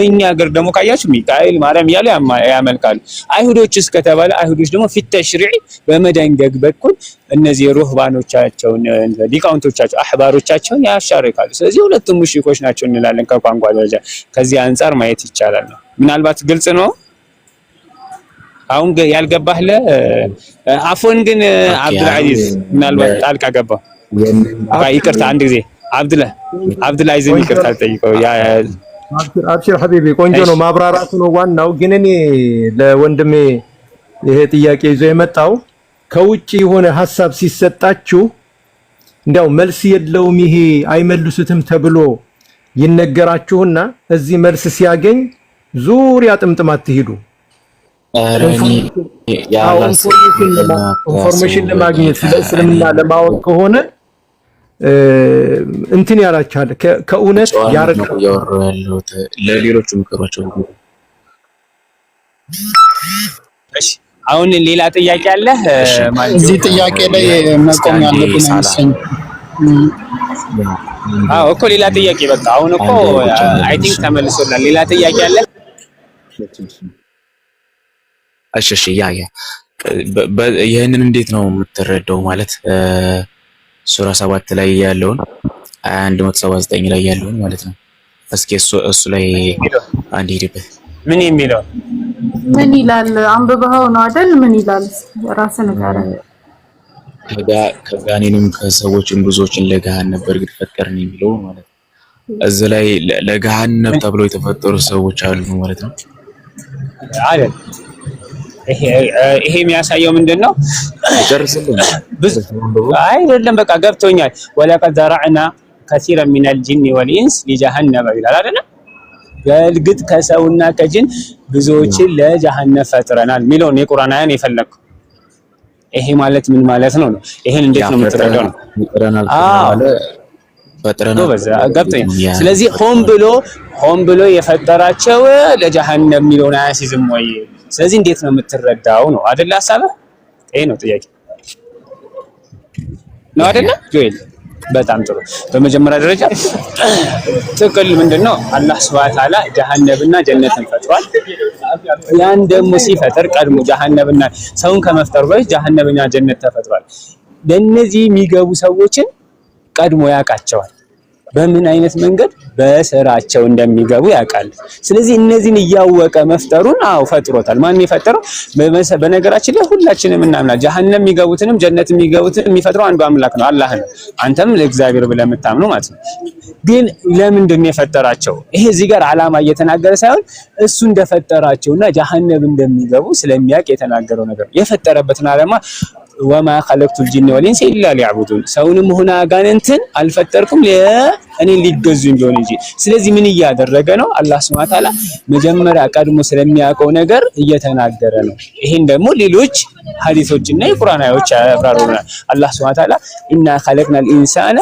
እኛ ሀገር ደግሞ ካያችሁ ሚካኤል ማርያም እያሉ ያመልካሉ። አይሁዶችስ ከተባለ አይሁዶች ደግሞ ፊት ተሽሪዕ በመደንገግ በኩል እነዚህ ሩህባኖቻቸውን ሊቃውንቶቻቸው አህባሮቻቸውን ያሻርቃሉ። ስለዚህ ሁለቱም ሙሽሪኮች ናቸው እንላለን ከቋንቋ ደረጃ። ከዚህ አንፃር ማየት ይቻላል ነው። ምናልባት ግልጽ ነው። አሁን ያልገባህ አፎን ግን አብዱልአዚዝ ምናልባት ጣልቃ ገባ። ይቅርታ አንድ ጊዜ አብዱልአዚዝ ይቅርታ ጠይቀው። አብሽር ሐቢቢ ቆንጆ ነው፣ ማብራራቱ ነው ዋናው። ግን እኔ ለወንድሜ ይሄ ጥያቄ ይዞ የመጣው ከውጪ የሆነ ሐሳብ ሲሰጣችሁ እንዲያው መልስ የለውም ይሄ አይመልሱትም ተብሎ ይነገራችሁና እዚህ መልስ ሲያገኝ ዙሪያ ጥምጥም አትሂዱ። ኢንፎርሜሽን ለማግኘት ስለ እስልምና ለማወቅ ከሆነ እንትን ያላችኋል ከእውነት ያርቃል። ያወራሁት ለሌሎቹ ምክሯቸው። እሺ አሁን ሌላ ጥያቄ አለ ማለት እዚህ ጥያቄ ላይ መቆም ያለብን አይመስለኝም። እኮ ሌላ ጥያቄ በቃ አሁን እኮ አይ ቲንክ ተመልሶላል። ሌላ ጥያቄ አለ። እሺ ይህንን እንዴት ነው የምትረዳው? ማለት ሱራ 7 ላይ ያለውን 179 ላይ ያለውን ማለት ነው። እስኪ እሱ ላይ አንድ ሄድበት። ምን የሚለው ምን ይላል? አንብበኸው ነው አይደል? ምን ይላል? ራስህ ንገረኝ። ከጋኔንም ከሰዎችም ብዙዎችን ለገሃነም በእርግጥ ፈጠርን የሚለው ማለት ነው። እዚህ ላይ ለገሃነም ተብሎ የተፈጠሩ ሰዎች አሉ ማለት ነው አይደል? ይሄ የሚያሳየው ምንድነው? አይደለም በቃ ገብቶኛል። ወለቀድ ዘረዕና ከሲረን ሚነል ጂኒ ወልኢንስ ሊጀሃነመ ይላል አይደል? በእርግጥ ከሰውና ከጅን ብዙዎችን ለጀሃነም ፈጥረናል የሚለውን የቁርአን አያን የፈለግኩ። ይሄ ማለት ምን ማለት ነው? ይሄን እንዴት ነው የምትረዳው ነው? ገብቶኛል። ስለዚህ ሆን ብሎ የፈጠራቸው ለጀሃነም የሚለውን አያሲዝም ወይ? ስለዚህ እንዴት ነው የምትረዳው ነው አይደል? ሐሳብህ ይሄ ነው ጥያቄ ነው አይደል ጆኤል? በጣም ጥሩ። በመጀመሪያ ደረጃ ጥቅል ምንድነው? አላህ Subhanahu Wa Ta'ala ጀሃነምና ጀነትን ፈጥሯል። ያን ደግሞ ሲፈጥር ቀድሞ ጀሃነምና ሰውን ከመፍጠሩ በፊት ጀሃነምና ጀነት ተፈጥሯል። ለነዚህ የሚገቡ ሰዎችን ቀድሞ ያውቃቸዋል። በምን አይነት መንገድ? በስራቸው እንደሚገቡ ያውቃል። ስለዚህ እነዚህን እያወቀ መፍጠሩን ፈጥሮታል። ማን የፈጠረው? በነገራችን ላይ ሁላችንም እናምናለን። ጀሃነም የሚገቡትንም ጀነት የሚገቡትንም የሚፈጥረው አንዱ አምላክ ነው፣ አላህ ነው። አንተም ለእግዚአብሔር ብለህ የምታምነው ማለት ነው። ግን ለምንድን ነው የፈጠራቸው? ይሄ እዚህ ጋር ዓላማ እየተናገረ ሳይሆን እሱ እንደፈጠራቸውና ጀሃነም እንደሚገቡ ስለሚያውቅ የተናገረው ነገር የፈጠረበትን ዓላማ ወማ ኸለቅቱል ጂነ ወልኢንሰ ኢላ ሊዕቡዱን ሰውንም ሆነ አጋንንትን አልፈጠርኩም እኔ ሊገዙኝ ቢሆን እንጂ። ስለዚህ ምን እያደረገ ነው? አላህ Subhanahu Wa Ta'ala መጀመሪያ ቀድሞ ስለሚያውቀው ነገር እየተናገረ ነው። ይሄን ደግሞ ሌሎች ሐዲሶችና የቁርአን አያዎች ያብራሩናል። አላህ Subhanahu Wa Ta'ala ኢና ኸለቅናል ኢንሳነ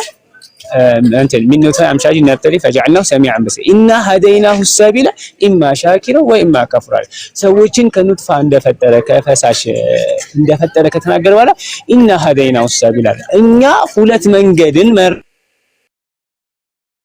ሚን ኑጥፈቲን አምሻጅን ነብተሊ ፈጀዐልናሁ ሰሚዐን በሲራ ኢና ሀደይናሁ ሰቢለ ኢማ ሻኪራ ወኢማ ከፉራ። ሰዎችን ከኑጥፋ እንደፈጠረ ከፈሳሽ እንደፈጠረ ከተናገረ በኋላ ኢና ሀደይናሁ ሰቢለ እኛ ሁለት መንገድን